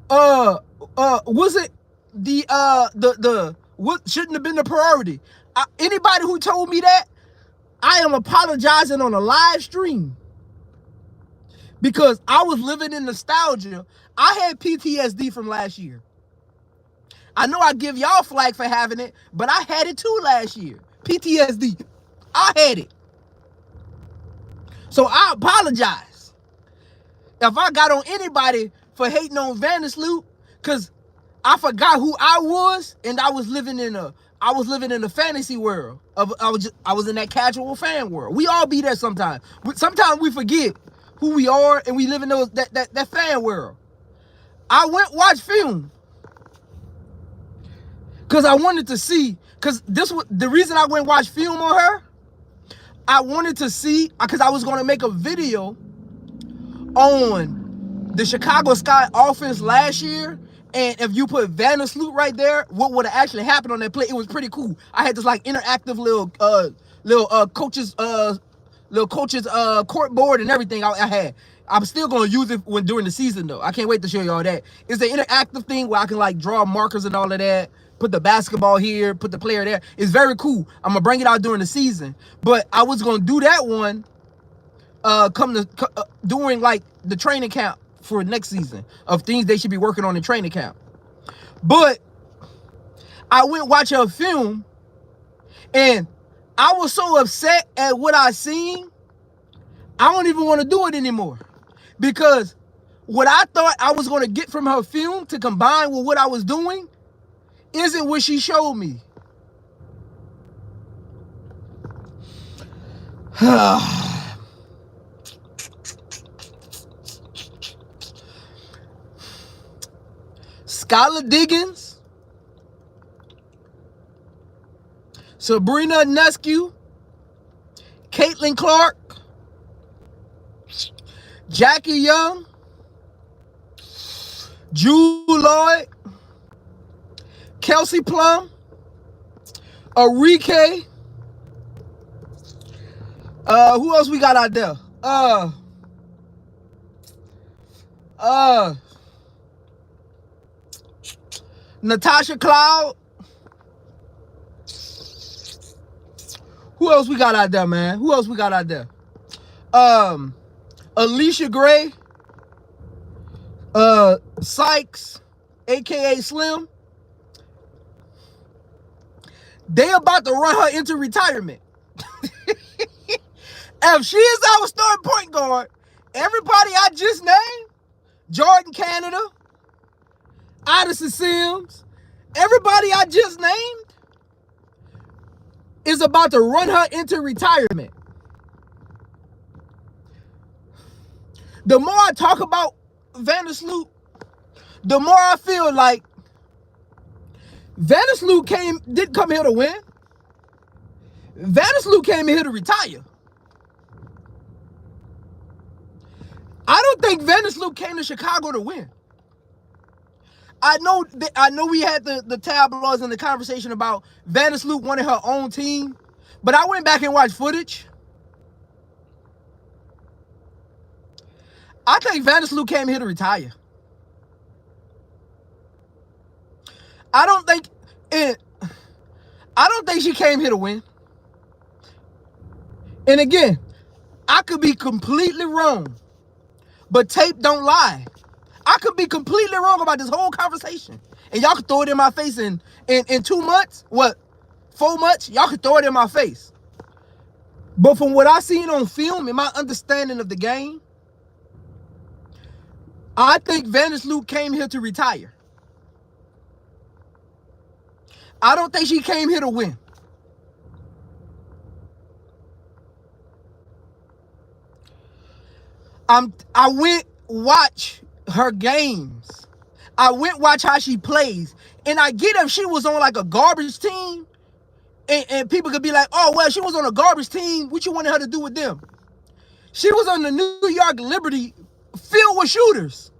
A: was it the what shouldn't have been the priority. Anybody who told me that, I am apologizing on a live stream because I was living in nostalgia. I had PTSD from last year. I know I give y'all flack for having it, but I had it too last year. PTSD. I had it. So I apologize if I got on anybody for hating on Vander Sloot, because I forgot who I was, and I was living in a fantasy world. I was in that casual fan world. We all be there sometimes. Sometimes we forget who we are, and we live in that fan world. I went watch film because I wanted to see. Because this was the reason I went watch film on her. I wanted to see because I was going to make a video on the Chicago Sky offense last year, and if you put Vander Sloot right there, what would have actually happened on that play? It was pretty cool. I had this like interactive little coaches court board and everything. I had. I'm still gonna use it during the season though. I can't wait to show y'all that. It's the interactive thing where I can like draw markers and all of that. Put the basketball here, put the player there. It's very cool. I'm gonna bring it out during the season. But I was gonna do that one during like the training camp for next season of things they should be working on in training camp. But I went watch her film, and I was so upset at what I seen, I don't even want to do it anymore. Because what I thought I was going to get from her film to combine with what I was doing isn't what she showed me. Skylar Diggins, Sabrina Nescu, Caitlin Clark, Jackie Young, Drew Lloyd, Kelsey Plum, Arike. Who else we got out there? Natasha Cloud. Who else we got out there, man? Who else we got out there? Alicia Gray. Sykes, aka Slim. They about to run her into retirement. If she is our starting point guard, everybody I just named, Jordan Canada, Addison Sims, everybody I just named is about to run her into retirement. The more I talk about Vander Sloot, the more I feel like Vander Sloot didn't come here to win. Vander Sloot came here to retire. I don't think Vander Sloot came to Chicago to win. I know we had the tabloids and the conversation about Vander Sloot wanting her own team, but I went back and watched footage. I think Vander Sloot came here to retire. I don't think she came here to win. And again, I could be completely wrong, but tape don't lie. I could be completely wrong about this whole conversation, and y'all could throw it in my face in 2 months, 4 months, y'all could throw it in my face. But from what I seen on film and my understanding of the game, I think Vander Sloot came here to retire. I don't think she came here to win. I went watch her games. I went watch how she plays. And I get if she was on like a garbage team, and people could be like, oh, well, she was on a garbage team. What you wanted her to do with them? She was on the New York Liberty filled with shooters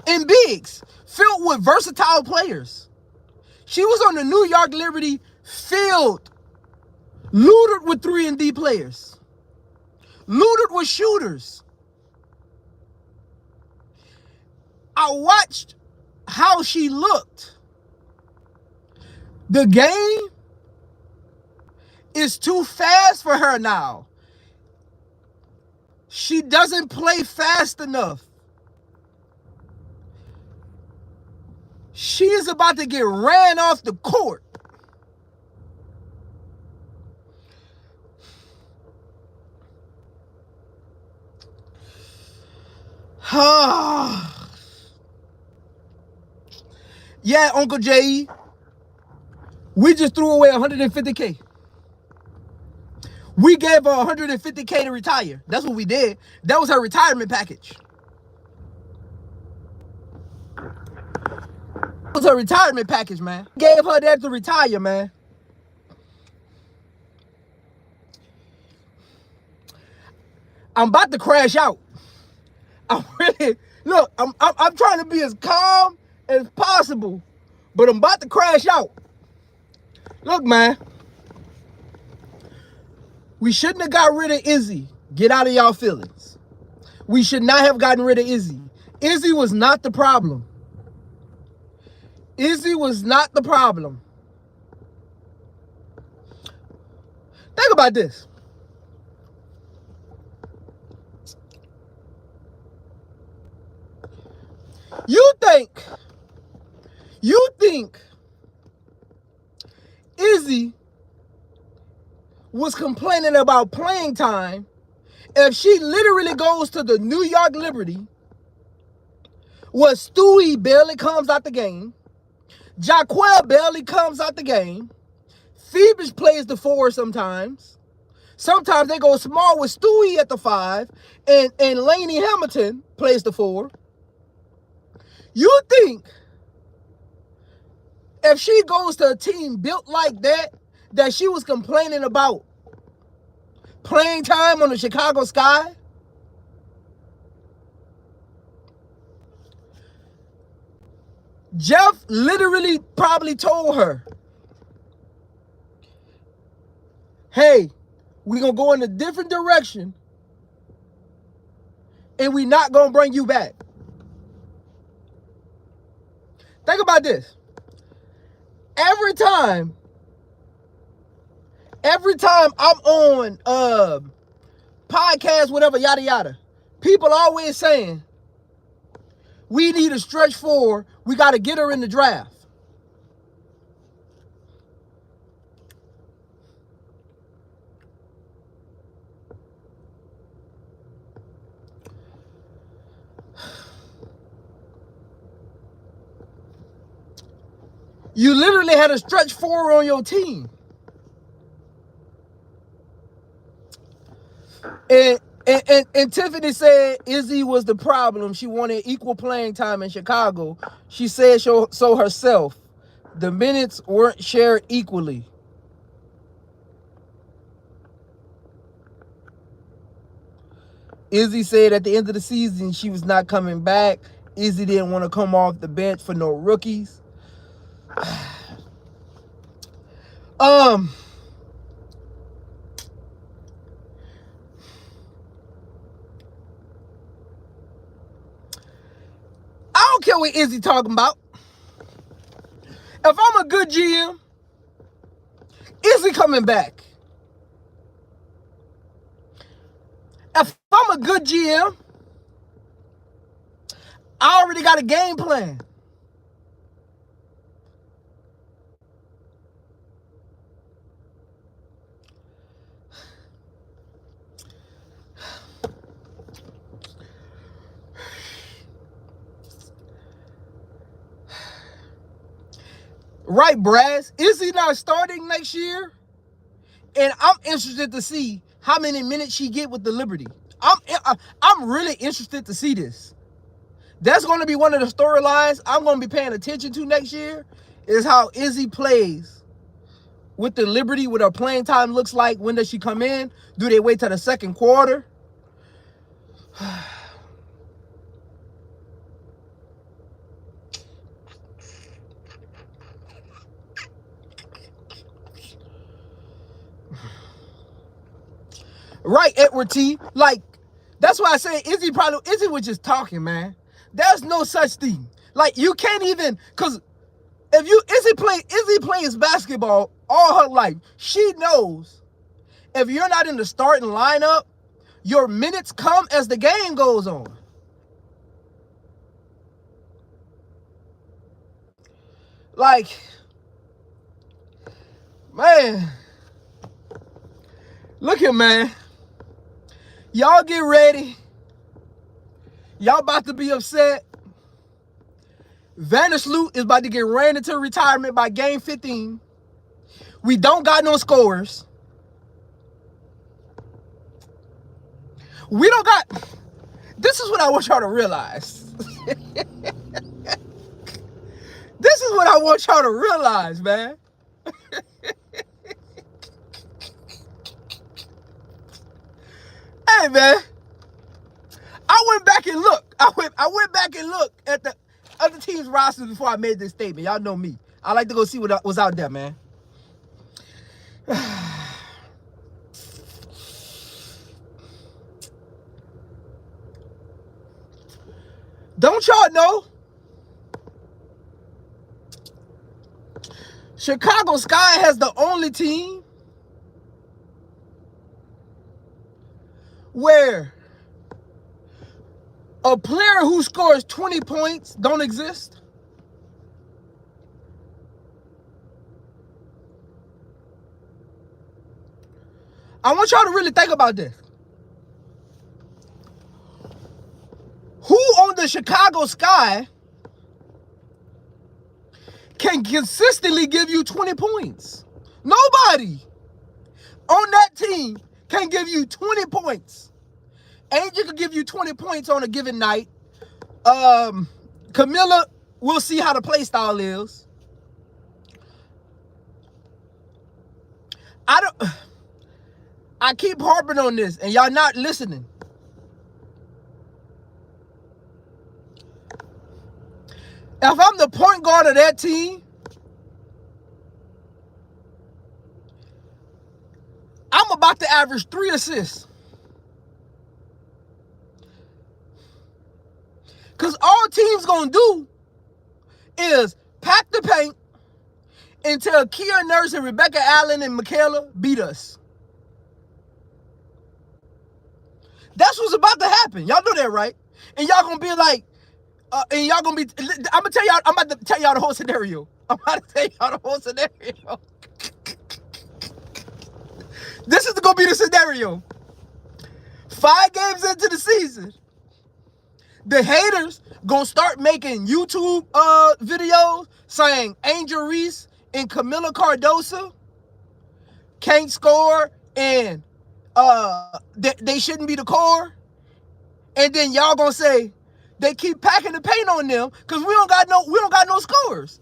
A: and bigs, filled with versatile players. She was on the New York Liberty filled, looted with 3-and-D players, looted with shooters. I watched how she looked. The game is too fast for her now. She doesn't play fast enough. She is about to get ran off the court. Yeah, Uncle J.E., we just threw away $150K. We gave her $150K to retire. That's what we did. That was her retirement package. That was her retirement package, man. Gave her that to retire, man. I'm about to crash out. I'm trying to be as calm as possible, but I'm about to crash out. Look, man, we shouldn't have got rid of Izzy. Get out of y'all feelings. We should not have gotten rid of Izzy. Izzy was not the problem. Izzy was not the problem. Think about this. You think Izzy was complaining about playing time if she literally goes to the New York Liberty where Stewie barely comes out the game, Jaquel barely comes out the game, Phoebus plays the 4 sometimes. Sometimes they go small with Stewie at the 5, and Laney Hamilton plays the 4. You think if she goes to a team built like that, that she was complaining about playing time on the Chicago Sky? Jeff literally probably told her, hey, we're going to go in a different direction and we're not going to bring you back. Think about this. Every time I'm on podcast, whatever, yada yada, people always saying we need a stretch four. We got to get her in the draft. You literally had a stretch four on your team. And Tiffany said Izzy was the problem. She wanted equal playing time in Chicago. She said so herself. The minutes weren't shared equally. Izzy said at the end of the season she was not coming back. Izzy didn't want to come off the bench for no rookies. I don't care what Izzy talking about. If I'm a good GM, Izzy coming back. If I'm a good GM, I already got a game plan. Right, Brass? Is he not starting next year? And I'm interested to see how many minutes she get with the Liberty. I'm really interested to see this. That's going to be one of the storylines I'm going to be paying attention to next year, is how Izzy plays with the Liberty, what her playing time looks like. When does she come in? Do they wait till the second quarter? Right, Edward T. Like, that's why I say Izzy was just talking, man. There's no such thing. Like, you can't even, because if Izzy plays basketball all her life. She knows if you're not in the starting lineup, your minutes come as the game goes on. Like, man, look here, man. Y'all get ready. Y'all about to be upset. Vander Sloot is about to get ran into retirement by game 15. We don't got no scores. We don't got... This is what I want y'all to realize. This is what I want y'all to realize, man. Hey, man. I went back and looked. I went back and looked at the other team's rosters before I made this statement. Y'all know me. I like to go see what was out there, man. Don't y'all know? Chicago Sky has the only team where a player who scores 20 points don't exist. I want y'all to really think about this. Who on the Chicago Sky can consistently give you 20 points? Nobody on that team can give you 20 points. Angel can give you 20 points on a given night. Camilla, we'll see how the play style is. I keep harping on this and y'all not listening. If I'm the point guard of that team, I'm about to average 3 assists. Because all team's going to do is pack the paint until Kia Nurse and Rebecca Allen and Michaela beat us. That's what's about to happen. Y'all know that, right? And y'all going to be like, I'm about to tell y'all the whole scenario. This is going to be the scenario. 5 games into the season, the haters gonna start making YouTube videos saying Angelreese and Camila Cardoso can't score and they shouldn't be the core. And then y'all gonna say they keep packing the paint on them because we don't got no scores.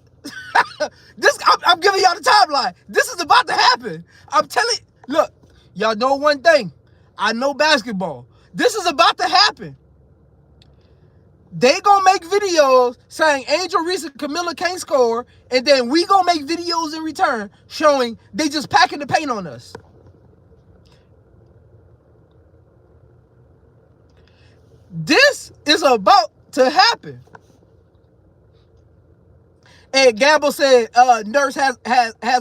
A: I'm giving y'all the timeline. This is about to happen. I'm telling you, look, y'all know one thing. I know basketball. This is about to happen. They gonna make videos saying Angelreese and Camila can't score, and then we gonna make videos in return showing they just packing the paint on us. This is about to happen. And Gamble said, Nurse has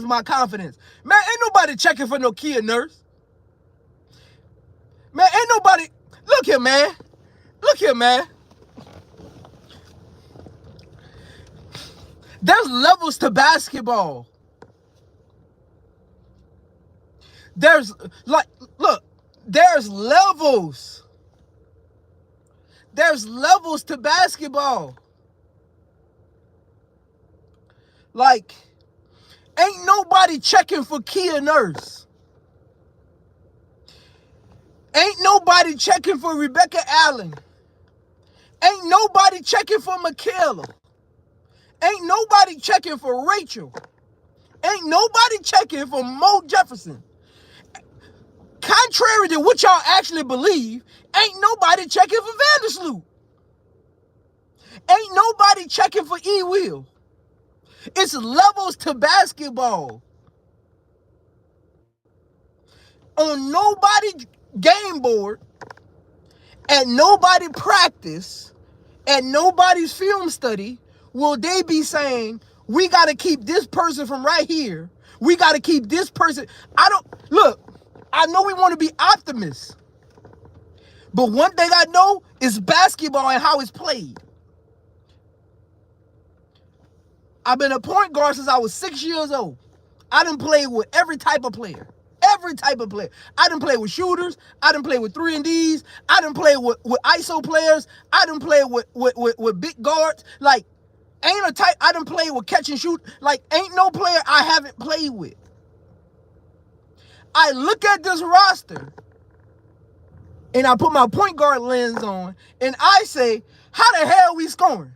A: my confidence. Man, ain't nobody checking for no Kia Nurse. Man, ain't nobody. Look here, man. Look here, man. There's levels to basketball. There's levels. There's levels to basketball. Like, ain't nobody checking for Kia Nurse. Ain't nobody checking for Rebecca Allen. Ain't nobody checking for Michaela. Ain't nobody checking for Rachel. Ain't nobody checking for Mo Jefferson. Contrary to what y'all actually believe, ain't nobody checking for Vander Sloot. Ain't nobody checking for E. Will. It's levels to basketball. On nobody game board, at nobody practice, at nobody's film study, will they be saying, we got to keep this person from right here. We got to keep this person. I know we want to be optimists. But one thing I know is basketball and how it's played. I've been a point guard since I was 6 years old. I done played with every type of player. Every type of player. I done play with shooters. I done play with 3-and-Ds. I done play with ISO players. I done play with big guards. Like, ain't a type. I done play with catch and shoot. Like, ain't no player I haven't played with. I look at this roster and I put my point guard lens on and I say, how the hell we scoring?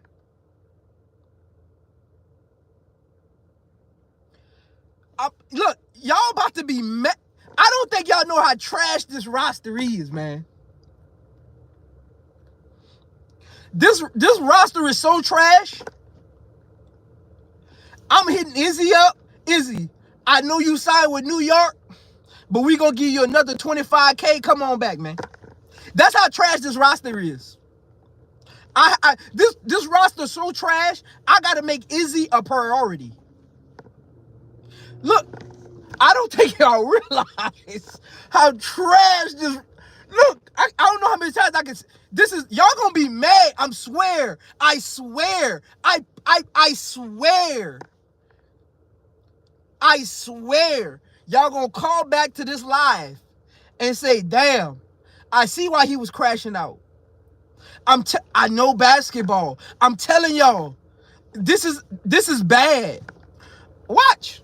A: Look, y'all about to be mad. I don't think y'all know how trash this roster is, man. This roster is so trash. I'm hitting Izzy up. Izzy, I know you signed with New York, but we gonna give you another $25K. Come on back, man. That's how trash this roster is. This roster is so trash, I gotta make Izzy a priority. Look, I don't think y'all realize how trash this. Look, I don't know how many times I can. This is y'all gonna be mad. I swear. I swear. Y'all gonna call back to this live and say, "Damn, I see why he was crashing out." I know basketball. I'm telling y'all, this is bad. Watch.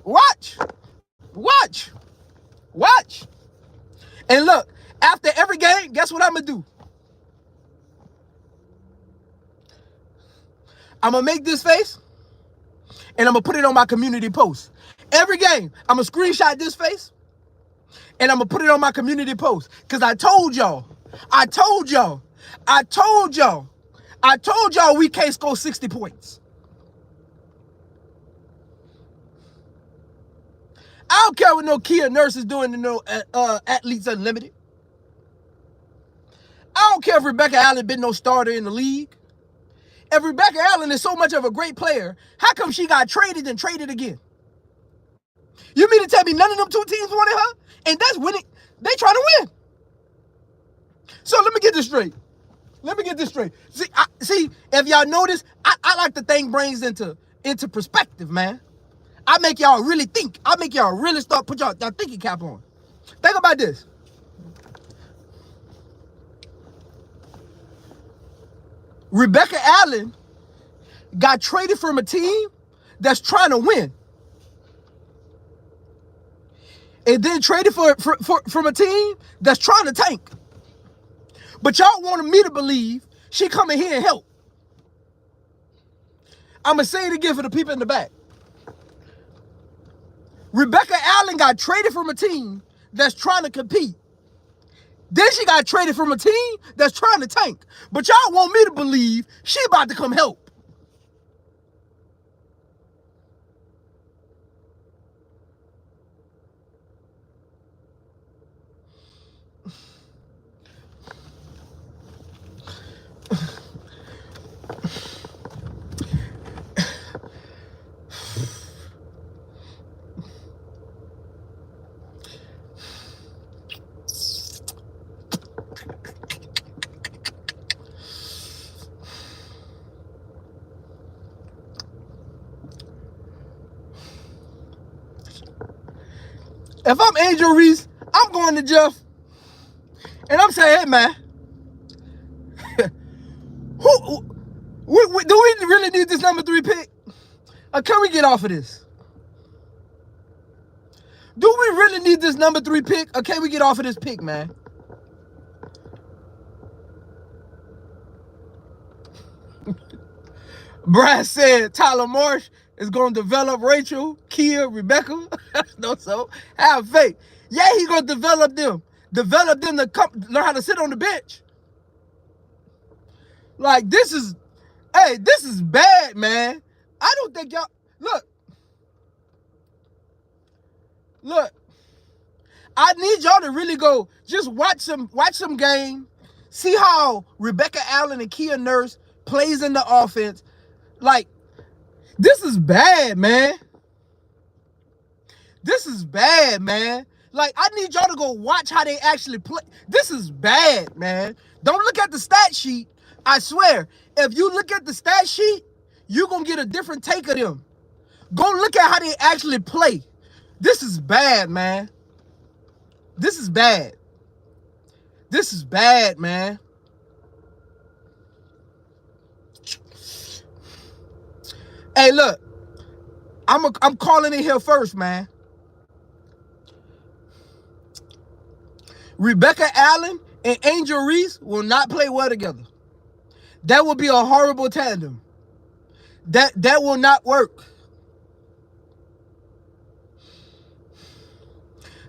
A: And look, after every game, guess what I'm going to do? I'm going to make this face, and I'm going to put it on my community post. Every game, I'm going to screenshot this face, and I'm going to put it on my community post. Because I told y'all we can't score 60 points. I don't care what no Kia Nurse is doing to no Athletes Unlimited. I don't care if Rebecca Allen been no starter in the league. If Rebecca Allen is so much of a great player, how come she got traded and traded again? You mean to tell me none of them two teams wanted her? And that's winning. They trying to win. So let me get this straight. See, if y'all notice, I like to think brains into perspective, man. I make y'all really think. I make y'all really start put y'all thinking cap on. Think about this. Rebecca Allen got traded from a team that's trying to win. And then traded from a team that's trying to tank. But y'all wanted me to believe she come in here and help. I'm going to say it again for the people in the back. Rebecca Allen got traded from a team that's trying to compete. Then she got traded from a team that's trying to tank. But y'all want me to believe she about to come help. If I'm Angel Reese, I'm going to Jeff. And I'm saying, hey, man. Do we really need this number 3 pick? Or can we get off of this? Do we really need this number 3 pick? Or can we get off of this pick, man? Brad said Tyler Marsh is going to develop Rachel, Kia, Rebecca. No, so have faith. Yeah, he going to develop them. Develop them to learn how to sit on the bench. Like, this is bad, man. I don't think y'all, look, I need y'all to really go, just watch some game, see how Rebecca Allen and Kia Nurse plays in the offense. Like, this is bad, man. This is bad, man. Like, I need y'all to go watch how they actually play. This is bad, man. Don't look at the stat sheet. I swear, if you look at the stat sheet, you're going to get a different take of them. Go look at how they actually play. This is bad, man. This is bad. This is bad, man. Hey, look. I'm calling it here first, man. Rebecca Allen and Angel Reese will not play well together. That would be a horrible tandem. That will not work.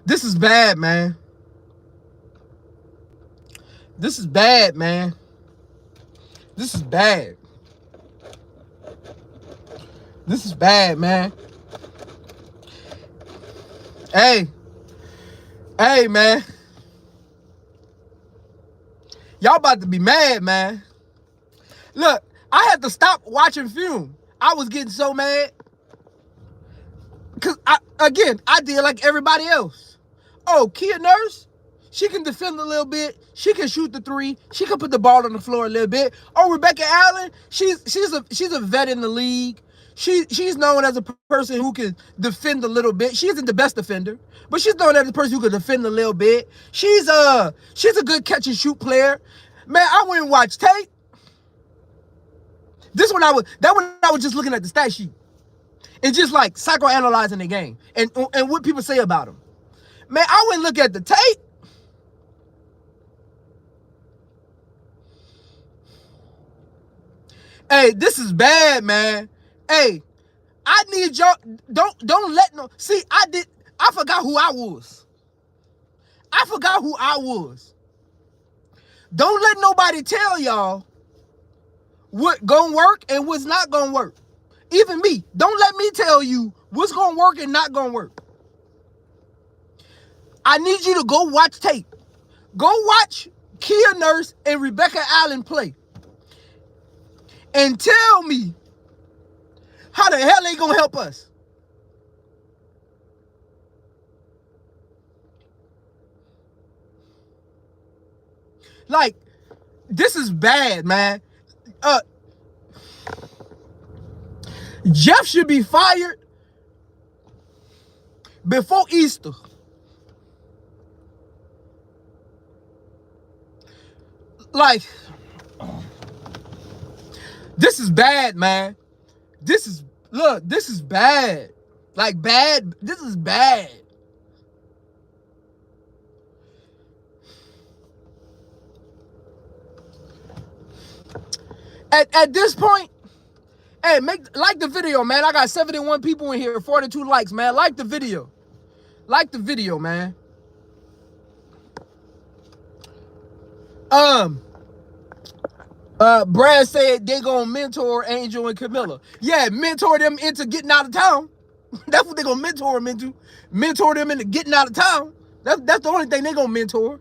A: This is bad, man. This is bad, man. This is bad. This is bad, man. Hey, man. Y'all about to be mad, man. Look, I had to stop watching film. I was getting so mad. Because, I did like everybody else. Oh, Kia Nurse, she can defend a little bit. She can shoot the 3. She can put the ball on the floor a little bit. Oh, Rebecca Allen, she's a vet in the league. She's known as a person who can defend a little bit. She isn't the best defender, but she's known as a person who can defend a little bit. She's a good catch and shoot player. Man, I went and watched tape. That one I was just looking at the stat sheet and just like psychoanalyzing the game and what people say about them. Man, I went and look at the tape. Hey, this is bad, man. Hey, I need y'all. Don't let no. See, I forgot who I was. Don't let nobody tell y'all what gonna work and what's not gonna work. Even me. Don't let me tell you what's gonna work and not gonna work. I need you to go watch tape. Go watch Kia Nurse and Rebecca Allen play. And tell me how the hell they gonna help us. Like, this is bad, man. Jeff should be fired before Easter. Like, this is bad, man. This is bad. Like, bad. This is bad. At this point, hey, like the video, man. I got 71 people in here, 42 likes, man. Like the video. Like the video, man. Brad said they gonna mentor Angel and Camilla. Yeah, mentor them into getting out of town. That's what they gonna mentor them into. Mentor them into getting out of town. That's the only thing they gonna mentor.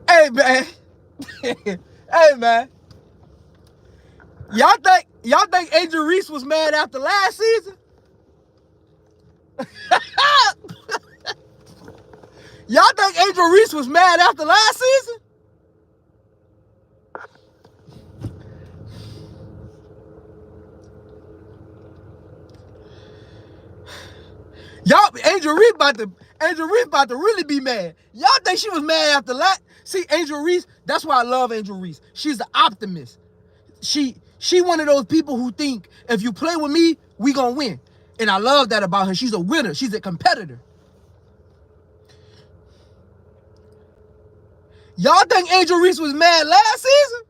A: Hey, man. Hey, man. Y'all think Angel Reese was mad after last season? Y'all think Angel Reese was mad after last season? Angel Reese about to really be mad. Y'all think she was mad after last? See, Angel Reese, that's why I love Angel Reese. She's the optimist. She one of those people who think, if you play with me, we gonna win. And I love that about her. She's a winner. She's a competitor. Y'all think Angel Reese was mad last season?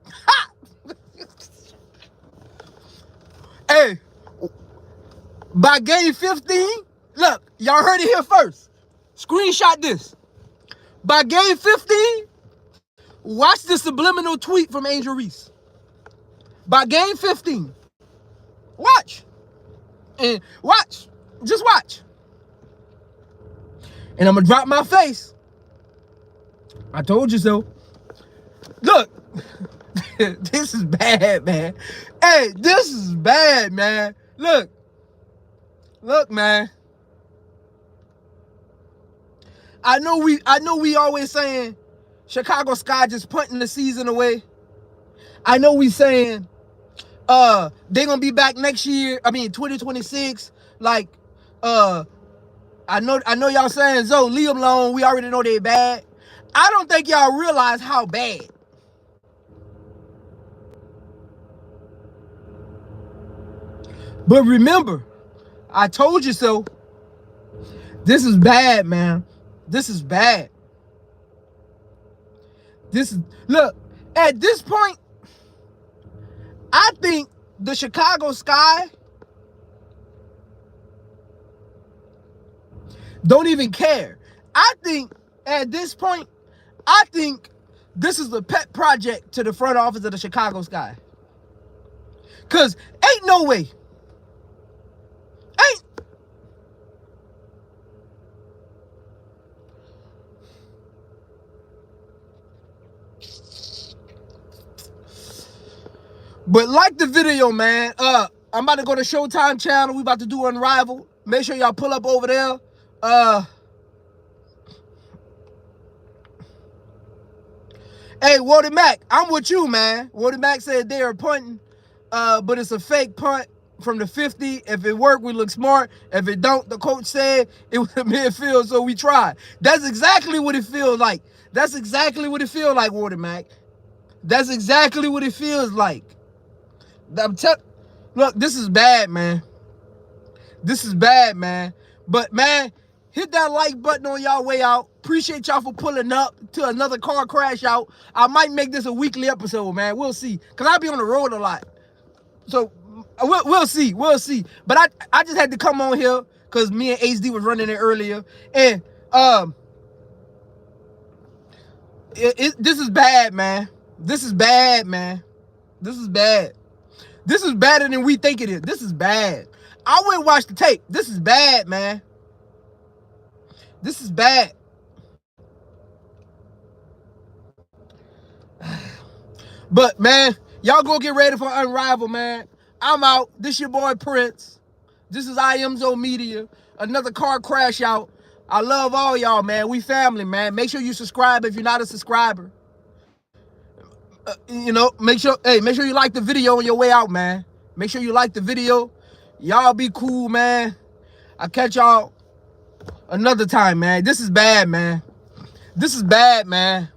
A: Ha! Hey, by game 15, look, y'all heard it here first. Screenshot this. By game 15, watch the subliminal tweet from Angel Reese. By game 15. Watch. And watch. Just watch. And I'm going to drop my face. I told you so. Look. This is bad, man. Hey, this is bad, man. Look. Look, man. I know we always saying Chicago Sky just punting the season away. I know we saying they gonna be back next year. I mean 2026. Like I know y'all saying Zoe, leave them alone. We already know they bad. I don't think y'all realize how bad. But remember, I told you so. This is bad, man. This is bad. Look, at this point, I think the Chicago Sky don't even care. I think at this point, I think this is a pet project to the front office of the Chicago Sky. Cause ain't no way. But like the video, man. I'm about to go to Showtime channel. We about to do Unrivaled. Make sure y'all pull up over there. Hey, Woody Mac, I'm with you, man. Woody Mac said they are punting, but it's a fake punt from the 50. If it worked, we look smart. If it don't, the coach said it was a midfield, so we tried. That's exactly what it feels like. That's exactly what it feels like, Woody Mac. That's exactly what it feels like. Look, this is bad, man. This is bad, man. But, man, hit that like button on y'all way out. Appreciate y'all for pulling up to another car crash out. I might make this a weekly episode, man. We'll see. Because I be on the road a lot. So, we'll see. We'll see. But I just had to come on here because me and HD was running it earlier. And, This is bad, man. This is bad, man. This is bad. This is better than we think it is. This is bad. I wouldn't watch the tape. This is bad, man. This is bad. But, man, y'all go get ready for Unrivaled, man. I'm out. This your boy Prince. This is IMZO Media. Another car crash out. I love all y'all, man. We family, man. Make sure you subscribe if you're not a subscriber. You know, make sure you like the video on your way out, man. Make sure you like the video. Y'all be cool, man. I'll catch y'all another time, man. This is bad, man. This is bad, man.